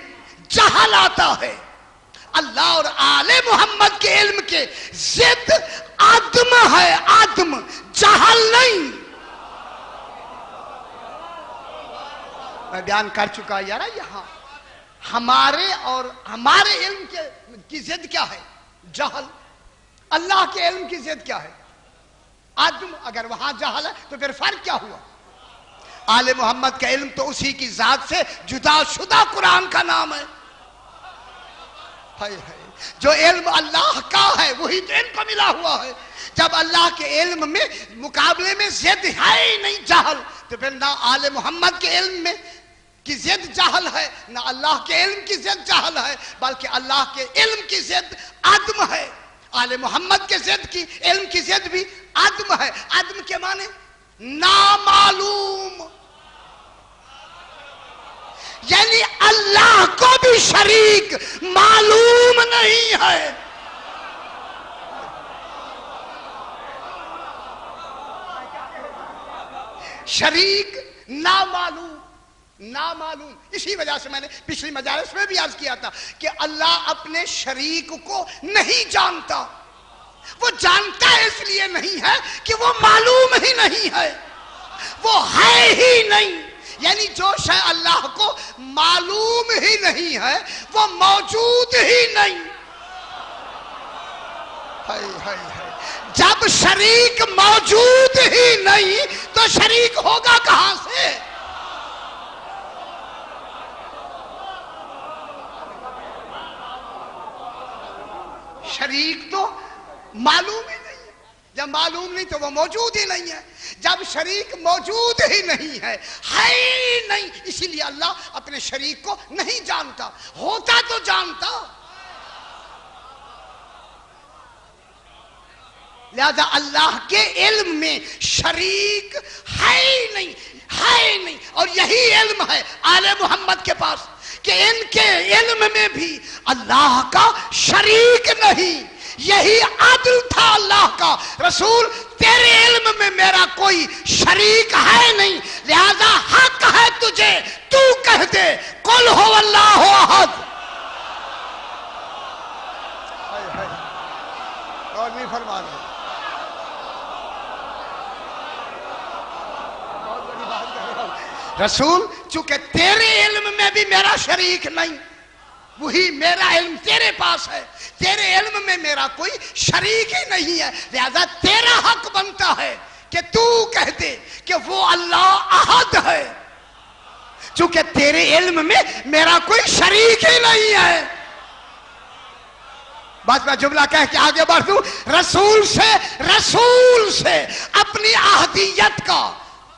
جہل آتا ہے، اللہ اور آل محمد کے علم کے ضد عدم ہے، عدم، جہل نہیں۔ میں بیان کر چکا یارا، یہاں ہمارے اور ہمارے علم کی ضد کیا ہے؟ جہل۔ اللہ کے علم کی ضد کیا ہے؟ عدم۔ اگر وہاں جہل ہے تو پھر فرق کیا ہوا؟ آل محمد کا علم تو اسی کی ذات سے جدا شدہ قرآن کا نام ہے۔ جو علم اللہ کا ہے وہی تو ان کو ملا ہوا ہے۔ جب اللہ کے علم میں مقابلے میں ضد ہے ہی نہیں، جہل، تو پھر نہ آل محمد کے علم میں کی ضد جہل ہے، نہ اللہ کے علم کی ضد جہل ہے، بلکہ اللہ کے علم کی ضد عدم ہے۔ آل محمد کے ضد کی علم کی ضد بھی عدم ہے۔ عدم کے معنی نامعلوم، یعنی اللہ کو بھی شریک معلوم نہیں ہے۔ شریک نامعلوم، نامعلوم۔ اسی وجہ سے میں نے پچھلی مجالس میں بھی عرض کیا تھا کہ اللہ اپنے شریک کو نہیں جانتا۔ وہ جانتا اس لیے نہیں ہے کہ وہ معلوم ہی نہیں ہے، وہ ہے ہی نہیں۔ یعنی جو شے اللہ کو معلوم ہی نہیں ہے وہ موجود ہی نہیں۔ جب شریک موجود ہی نہیں تو شریک ہوگا کہاں سے؟ شریک تو معلوم ہی نہیں ہے، جب معلوم نہیں تو وہ موجود ہی نہیں ہے۔ جب شریک موجود ہی نہیں ہے ہی نہیں، اسی لیے اللہ اپنے شریک کو نہیں جانتا، ہوتا تو جانتا۔ لہذا اللہ کے علم میں شریک ہے ہی نہیں، ہے ہی نہیں، اور یہی علم ہے آل محمد کے پاس کہ ان کے علم میں بھی اللہ کا شریک نہیں۔ یہی عدل تھا اللہ کا، رسول تیرے علم میں میرا کوئی شریک ہے نہیں، لہذا حق ہے تجھے تو کہہ دے قل هو اللہ احد۔ اور نہیں فرما رہے رسول، چونکہ تیرے علم میں بھی میرا شریک نہیں، وہی میرا علم تیرے پاس ہے، تیرے علم میں میرا کوئی شریک ہی نہیں ہے، لہذا تیرا حق بنتا ہے کہ تو کہہ دے کہ وہ اللہ احد ہے، چونکہ تیرے علم میں میرا کوئی شریک ہی نہیں ہے۔ بات میں جملہ کہہ کے آگے بڑھ دوں، رسول سے اپنی احدیت کا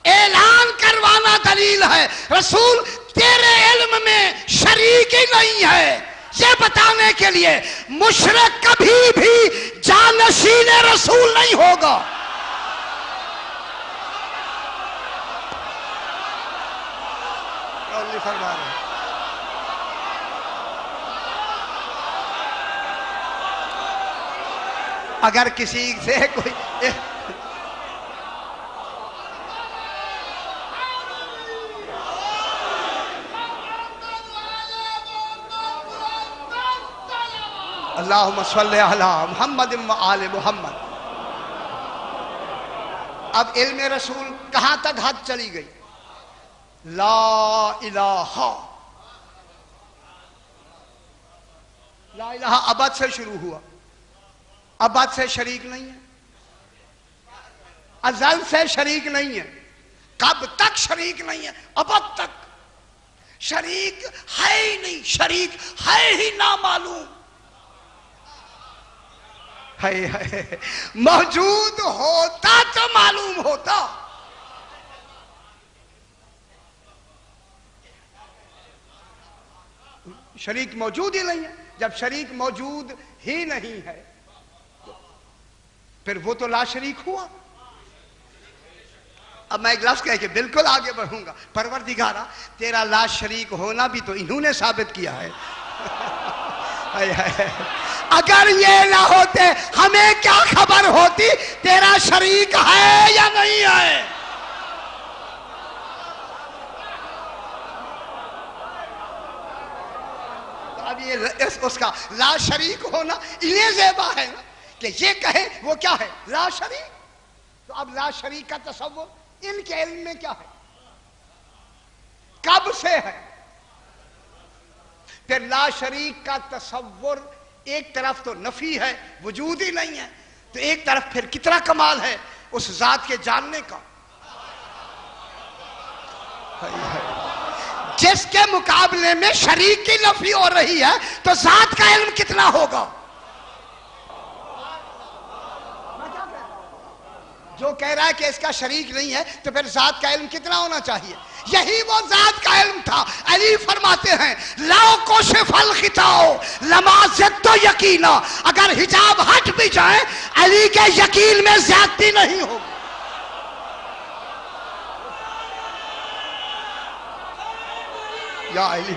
اعلان کروانا دلیل ہے۔ رسول تیرے علم میں شریک ہی نہیں ہے، یہ بتانے کے لیے مشرک کبھی بھی جانشین رسول نہیں ہوگا۔ اگر کسی سے کوئی اللہم صلی علی محمد و آل محمد۔ اب علم رسول کہاں تک حد چلی گئی؟ لا الہ، لا الہ ابد سے شروع ہوا، ابد سے شریک نہیں ہے، ازل سے شریک نہیں ہے، کب تک شریک نہیں ہے؟ ابد تک شریک ہے ہی نہیں، شریک ہے ہی نامعلوم، ہے موجود ہوتا تو معلوم ہوتا۔ شریک موجود ہی نہیں ہے، جب شریک موجود ہی نہیں ہے پھر وہ تو لا شریک ہوا۔ اب میں ایک لفظ کہہ کے بالکل آگے بڑھوں گا، پروردگارہ تیرا لا شریک ہونا بھی تو انہوں نے ثابت کیا ہے۔ اگر یہ نہ ہوتے ہمیں کیا خبر ہوتی تیرا شریک ہے یا نہیں ہے؟ تو اب یہ اس کا لا شریک ہونا انہیں زیبا ہے نا کہ یہ کہے وہ کیا ہے؟ لا شریک۔ تو اب لا شریک کا تصور ان کے علم میں کیا ہے؟ کب سے ہے؟ پھر لا شریک کا تصور ایک طرف تو نفی ہے، وجود ہی نہیں ہے، تو ایک طرف پھر کتنا کمال ہے اس ذات کے جاننے کا۔ جس کے مقابلے میں شریک کی نفی ہو رہی ہے تو ذات کا علم کتنا ہوگا؟ جو کہہ رہا ہے کہ اس کا شریک نہیں ہے تو پھر ذات کا علم کتنا ہونا چاہیے؟ یہی وہ ذات کا علم تھا۔ علی فرماتے ہیں لاؤ کوشف الخطاؤ لما زدت یقینا، اگر حجاب ہٹ بھی جائے علی کے یقین میں زیادتی نہیں ہوگی۔ یا علی،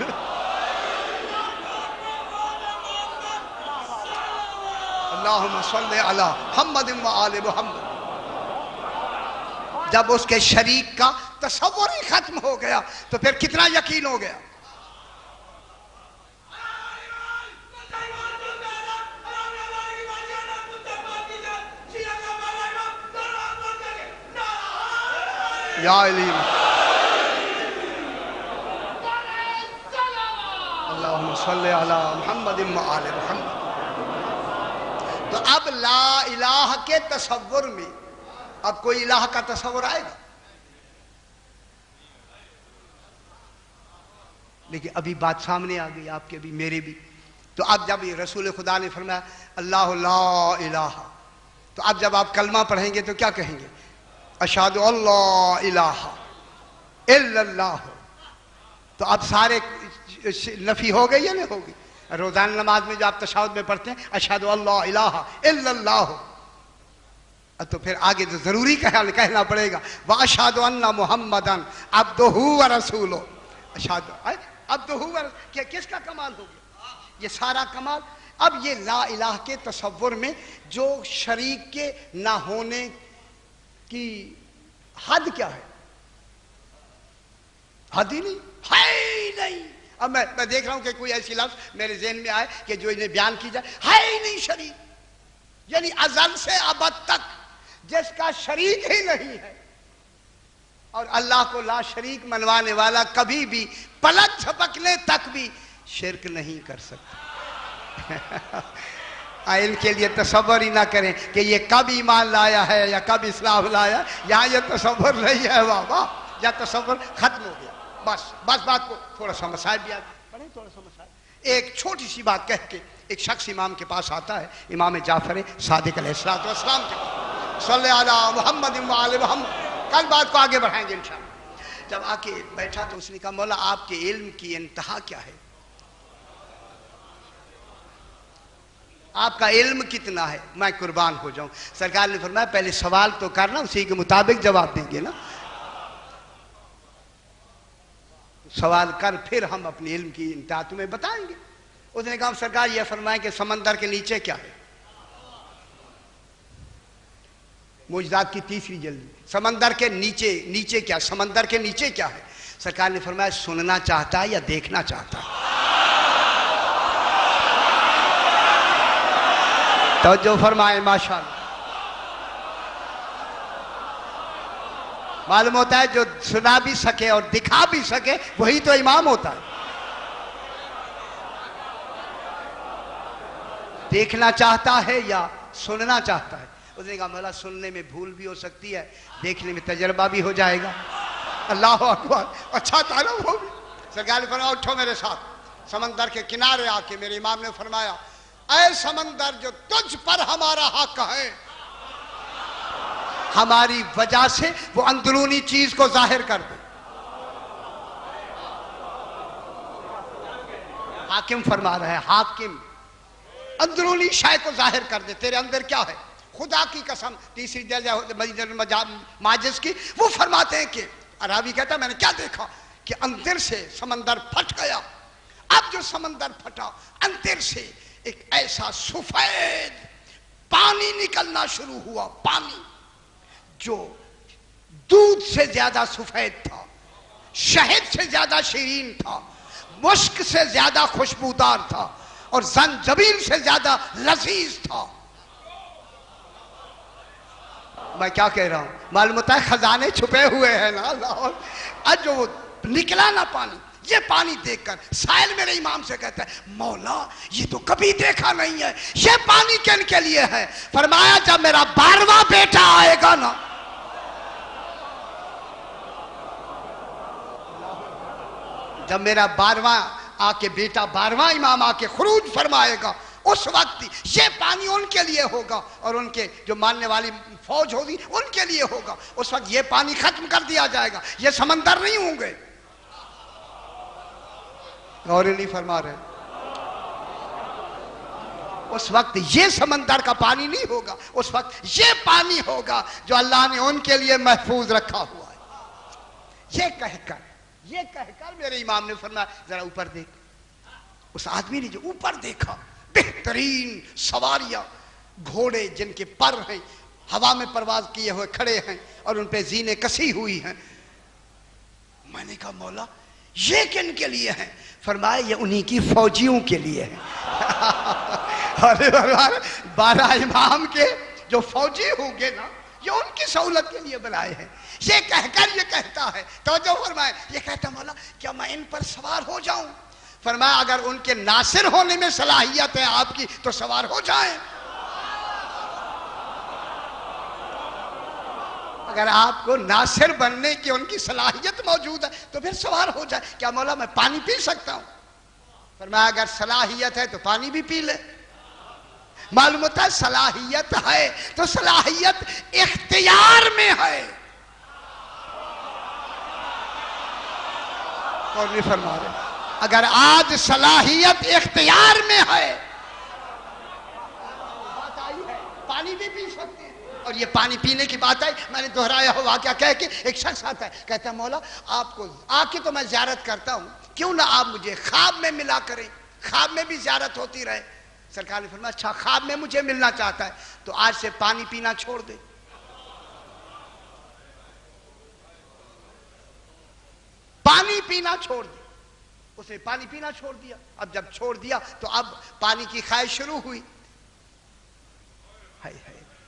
اللہم صلی علی محمد و آل محمد۔ جب اس کے شریک کا تصور ہی ختم ہو گیا تو پھر کتنا یقین ہو گیا؟ یا علی، اللہم صلی علی محمد و آل محمد۔ تو اب لا الہ کے تصور میں اب کوئی الہ کا تصور آئے گا؟ لیکن ابھی بات سامنے آ گئی آپ کے بھی میرے بھی. تو اب جب یہ رسول خدا نے فرمایا اللہ لا الہ، تو اب جب آپ کلمہ پڑھیں گے تو کیا کہیں گے؟ اشہد اللہ الہ الا اللہ. تو اب سارے نفی ہو گئی یا نہیں ہوگی؟ روزانہ نماز میں جو آپ تشہد میں پڑھتے ہیں اشہد اللہ الہ الا اللہ، تو پھر آگے تو ضروری کہنا پڑے گا واشہد ان محمدً عبدہ ورسولہ. اشہد عبدہ ورسولہ، کس کا کمال ہو گیا؟ یہ سارا کمال. اب یہ لا الہ کے تصور میں جو شریک کے نہ ہونے کی حد کیا ہے؟ حد ہی نہیں ہے نہیں. اب میں دیکھ رہا ہوں کہ کوئی ایسی لفظ میرے ذہن میں آئے کہ جو انہیں بیان کی جائے، ہے ہی نہیں شریک، یعنی ازل سے ابد تک جس کا شریک ہی نہیں ہے. اور اللہ کو لا شریک منوانے والا کبھی بھی پلک جھپکنے تک بھی شرک نہیں کر سکتا. ان کے لیے تصور ہی نہ کریں کہ یہ کب ایمان لایا ہے یا کب اسلام لایا. یہاں یہ تصور نہیں ہے. واہ واہ، یا تصور ختم ہو گیا. بس بات کو تھوڑا سا مسائل بھی پڑھیں، تھوڑا سا مسائل. ایک چھوٹی سی بات کہہ کے ایک شخص امام کے پاس آتا ہے، امام جعفر صادق علیہ السلام کے پاس. صلی علی محمد وآل محمد. کل بات کو آگے بڑھائیں گے انشاءاللہ. جب آ کے بیٹھا تو اس نے کہا مولا آپ کے علم کی انتہا کیا ہے؟ آپ کا علم کتنا ہے؟ میں قربان ہو جاؤں. سرکار نے فرمایا پہلے سوال تو کرنا، اسی کے مطابق جواب دیں گے نا. سوال کر پھر ہم اپنے علم کی انتہا تمہیں بتائیں گے. اس نے کہا سرکار یہ فرمائیں کہ سمندر کے نیچے کیا ہے؟ معجزات کی تیسری جلد. سمندر کے نیچے کیا؟ سمندر کے نیچے کیا ہے؟ سرکار نے فرمایا سننا چاہتا ہے یا دیکھنا چاہتا ہے؟ توجہ فرمائے ماشاءاللہ. معلوم ہوتا ہے جو سنا بھی سکے اور دکھا بھی سکے وہی تو امام ہوتا ہے. دیکھنا چاہتا ہے یا سننا چاہتا ہے؟ اس نے کہا مولا سننے میں بھول بھی ہو سکتی ہے، دیکھنے میں تجربہ بھی ہو جائے گا. اللہ اکبر. اچھا تعلق ہو بھی. سرکار نے فرمایا اٹھو میرے ساتھ. سمندر کے کنارے آ کے میرے امام نے فرمایا اے سمندر جو تجھ پر ہمارا حق ہے، ہماری وجہ سے وہ اندرونی چیز کو ظاہر کر دے. حاکم فرما رہا ہے، حاکم اندرونی شے کو ظاہر کر دے. تیرے اندر کیا ہے؟ خدا کی قسم تیسری درجہ ماجز کی وہ فرماتے ہیں کہ راوی کہتا ہے میں نے کیا دیکھا کہ اندر سے سمندر پھٹ گیا. اب جو سمندر پھٹا اندر سے ایک ایسا سفید پانی نکلنا شروع ہوا. پانی جو دودھ سے زیادہ سفید تھا، شہد سے زیادہ شیرین تھا، مشک سے زیادہ خوشبودار تھا اور زنجبیل سے زیادہ لذیذ تھا. میں کیا کہہ رہا ہوں؟ معلوم ہوتا ہے خزانے چھپے ہوئے ہیں نا. آج جو نکلا نا پانی، یہ پانی دیکھ کر سائل میرے امام سے کہتا ہے مولا یہ تو کبھی دیکھا نہیں ہے، یہ پانی کن کے لیے ہے؟ فرمایا جب میرا 12واں بیٹا آئے گا نا، جب میرا 12واں آ کے بیٹا 12واں امام آ کے خروج فرمائے گا، اس وقت یہ پانی ان کے لیے ہوگا اور ان کے جو ماننے والی فوج ہوگی ان کے لیے ہوگا. اس وقت یہ پانی ختم کر دیا جائے گا، یہ سمندر نہیں ہوں گے. غور نہیں فرما رہے؟ اس وقت یہ سمندر کا پانی نہیں ہوگا، اس وقت یہ پانی ہوگا جو اللہ نے ان کے لیے محفوظ رکھا ہوا ہے. یہ کہہ کر میرے امام نے فرمایا ذرا اوپر دیکھ. اس آدمی نے جو اوپر دیکھا بہترین سواریاں، گھوڑے جن کے پر ہیں، ہوا میں پرواز کیے ہوئے کھڑے ہیں اور ان پہ زینے کسی ہوئی ہیں. میں نے کہا مولا یہ کن کے لیے ہیں؟ فرمایا یہ انہی کی فوجیوں کے لیے ہیں. 12 امام کے جو فوجی ہوں گے نا یہ ان کی سہولت کے لیے بنائے ہیں. یہ کہہ کر یہ کہتا ہے، توجہ فرمائے، یہ کہتا ہے مولا کیا میں ان پر سوار ہو جاؤں؟ فرمایا اگر ان کے ناصر ہونے میں صلاحیت ہے آپ کی تو سوار ہو جائیں. اگر آپ کو ناصر بننے کی ان کی صلاحیت موجود ہے تو پھر سوال ہو جائے کیا مولا میں پانی پی سکتا ہوں؟ فرمایا اگر صلاحیت ہے تو پانی بھی پی لے. معلوم ہوتا ہے صلاحیت ہے تو صلاحیت اختیار میں ہے. اور نہیں فرما رہے اگر آج صلاحیت اختیار میں ہے بات آئی ہے پانی بھی پی سکتے ہیں. اور یہ پانی پینے کی بات آئی میں نے دہرایا ہوا واقعہ کہہ کے ایک شخص آتا ہے کہتا ہے مولا آپ کو آ کے تو میں زیارت کرتا ہوں کیوں نہ آپ مجھے خواب میں ملا کریں خواب میں بھی زیارت ہوتی رہے. سرکار نے فرمایا اچھا خواب میں مجھے ملنا چاہتا ہے تو آج سے پانی پینا چھوڑ دے. پانی پینا چھوڑ دے. اس نے پانی پینا چھوڑ دیا. اب جب چھوڑ دیا تو اب پانی کی خواہش شروع ہوئی.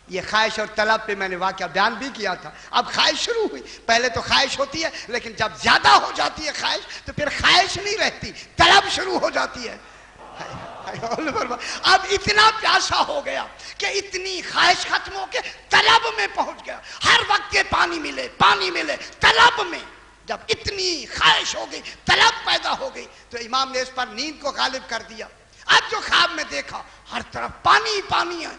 یہ خواہش اور طلب پہ میں نے واقعہ بیان بھی کیا تھا. اب خواہش شروع ہوئی. پہلے تو خواہش ہوتی ہے لیکن جب زیادہ ہو جاتی ہے خواہش تو پھر خواہش نہیں رہتی طلب شروع ہو جاتی ہے. اب اتنا پیاسا ہو گیا کہ اتنی خواہش ختم ہو کے طلب میں پہنچ گیا. ہر وقت یہ پانی ملے طلب میں. جب اتنی خواہش ہو گئی طلب پیدا ہو گئی تو امام نے اس پر نیند کو غالب کر دیا. اب جو خواب میں دیکھا ہر طرف پانی ہی پانی ہے.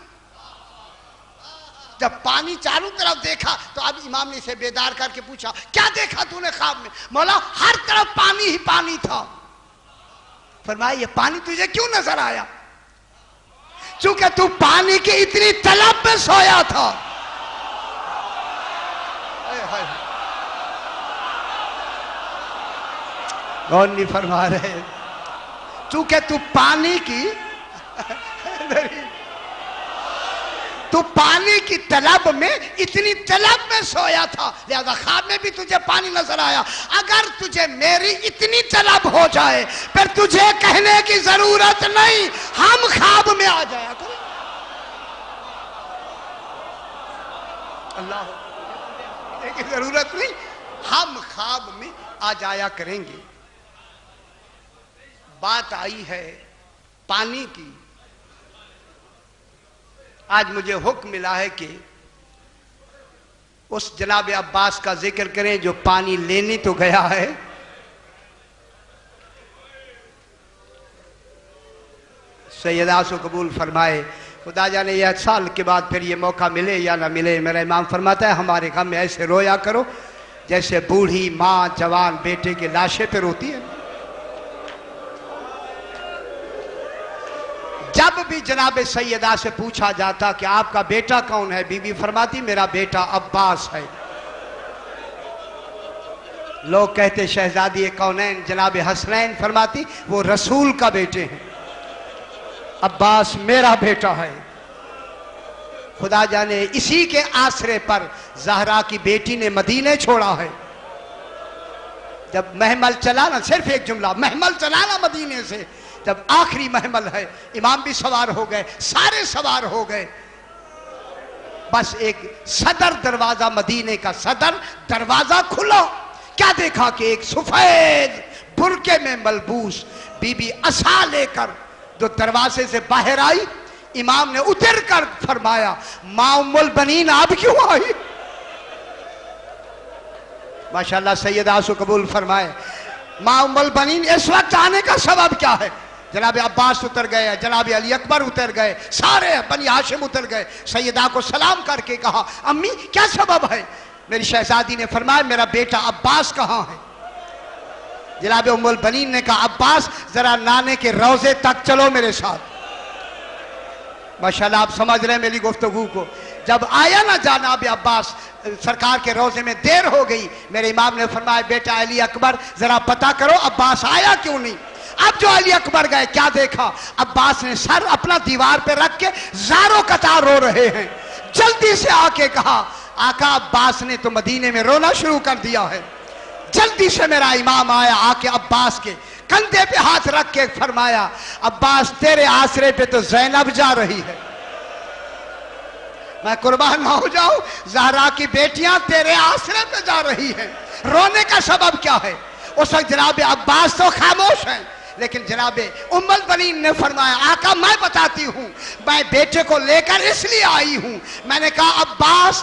جب پانی چاروں طرف دیکھا تو اب امام نے اسے بیدار کر کے پوچھا کیا دیکھا تو نے خواب میں؟ مولا ہر طرف پانی ہی پانی تھا. فرمایا یہ پانی تجھے کیوں نظر آیا؟ چونکہ تو پانی کی اتنی طلب میں سویا تھا. کون نہیں فرما رہے چونکہ تو پانی کی طلب میں اتنی طلب میں سویا تھا لہذا خواب میں بھی تجھے پانی نظر آیا. اگر تجھے میری اتنی طلب ہو جائے پھر تجھے کہنے کی ضرورت نہیں ہم خواب میں آ جایا کریں. اللہ کی ضرورت نہیں ہم خواب میں آ جایا کریں گے. بات آئی ہے پانی کی. آج مجھے حکم ملا ہے کہ اس جناب عباس کا ذکر کریں جو پانی لینے تو گیا ہے سیدہ کو قبول فرمائے. خدا جانے یہ سال کے بعد پھر یہ موقع ملے یا نہ ملے. میرا امام فرماتا ہے ہمارے غم میں ایسے رویا کرو جیسے بوڑھی ماں جوان بیٹے کے لاشے پہ روتی ہے. جب بھی جناب سیدہ سے پوچھا جاتا کہ آپ کا بیٹا کون ہے بی بی فرماتی میرا بیٹا عباس ہے. لوگ کہتے شہزادی کونین جناب حسنین فرماتی وہ رسول کا بیٹے ہیں. عباس میرا بیٹا ہے. خدا جانے اسی کے آسرے پر زہرا کی بیٹی نے مدینے چھوڑا ہے. جب محمل چلانا صرف ایک جملہ محمل چلانا مدینے سے جب آخری محمل ہے امام بھی سوار ہو گئے سارے سوار ہو گئے بس ایک صدر دروازہ مدینے کا صدر دروازہ کھلا. کیا دیکھا کہ ایک سفید برقعے میں ملبوس بی بی عصا لے کر جو دروازے سے باہر آئی. امام نے اتر کر فرمایا ماں ام البنین اب کیوں آئی؟ ماشاءاللہ سیدہ کو قبول فرمائے. ماں ام البنین اس وقت آنے کا سبب کیا ہے؟ جناب عباس اتر گئے جناب علی اکبر اتر گئے سارے بنی ہاشم اتر گئے. سیدہ کو سلام کر کے کہا امی کیا سبب ہے؟ میری شہزادی نے فرمایا میرا بیٹا عباس کہاں ہے؟ جناب ام البنین نے کہا عباس ذرا نانے کے روضے تک چلو میرے ساتھ. ماشاءاللہ آپ سمجھ رہے ہیں میری گفتگو کو. جب آیا نا جناب عباس سرکار کے روضے میں دیر ہو گئی. میرے امام نے فرمایا بیٹا علی اکبر ذرا پتہ کرو عباس آیا کیوں نہیں. اب جو علی اکبر گئے کیا دیکھا عباس نے سر اپنا دیوار پہ رکھ کے زاروں قطار رو رہے ہیں. جلدی سے آ کے کہا آقا عباس نے تو مدینے میں رونا شروع کر دیا ہے. جلدی سے میرا امام آیا آ کے عباس کے کندھے پہ ہاتھ رکھ کے فرمایا عباس تیرے آسرے پہ تو زینب جا رہی ہے. میں قربان نہ ہو جاؤں زہرا کی بیٹیاں تیرے آسرے پہ جا رہی ہیں. رونے کا سبب کیا ہے؟ اس وقت جناب عباس تو خاموش ہیں لیکن جناب ام البنین نے فرمایا آقا میں بتاتی ہوں میں بیٹے کو لے کر اس لیے آئی ہوں. میں نے کہا عباس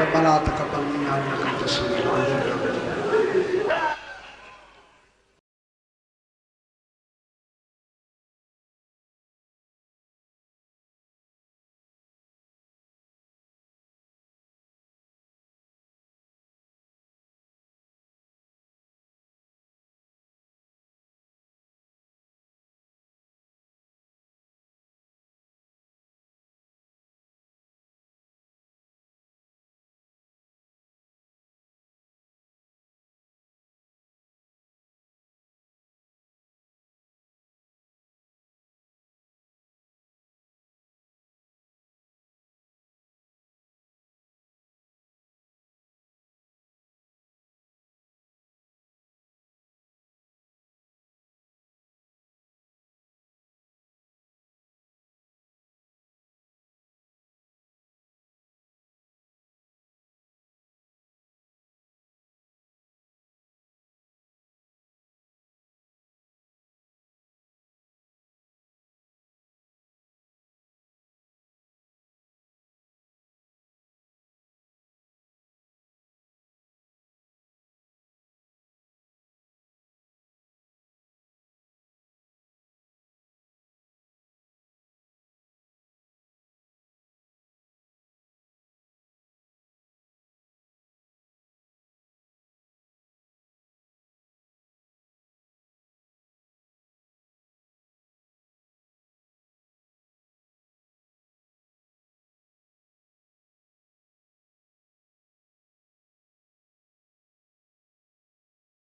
ربنا تقبل منا انك انت السميع العليم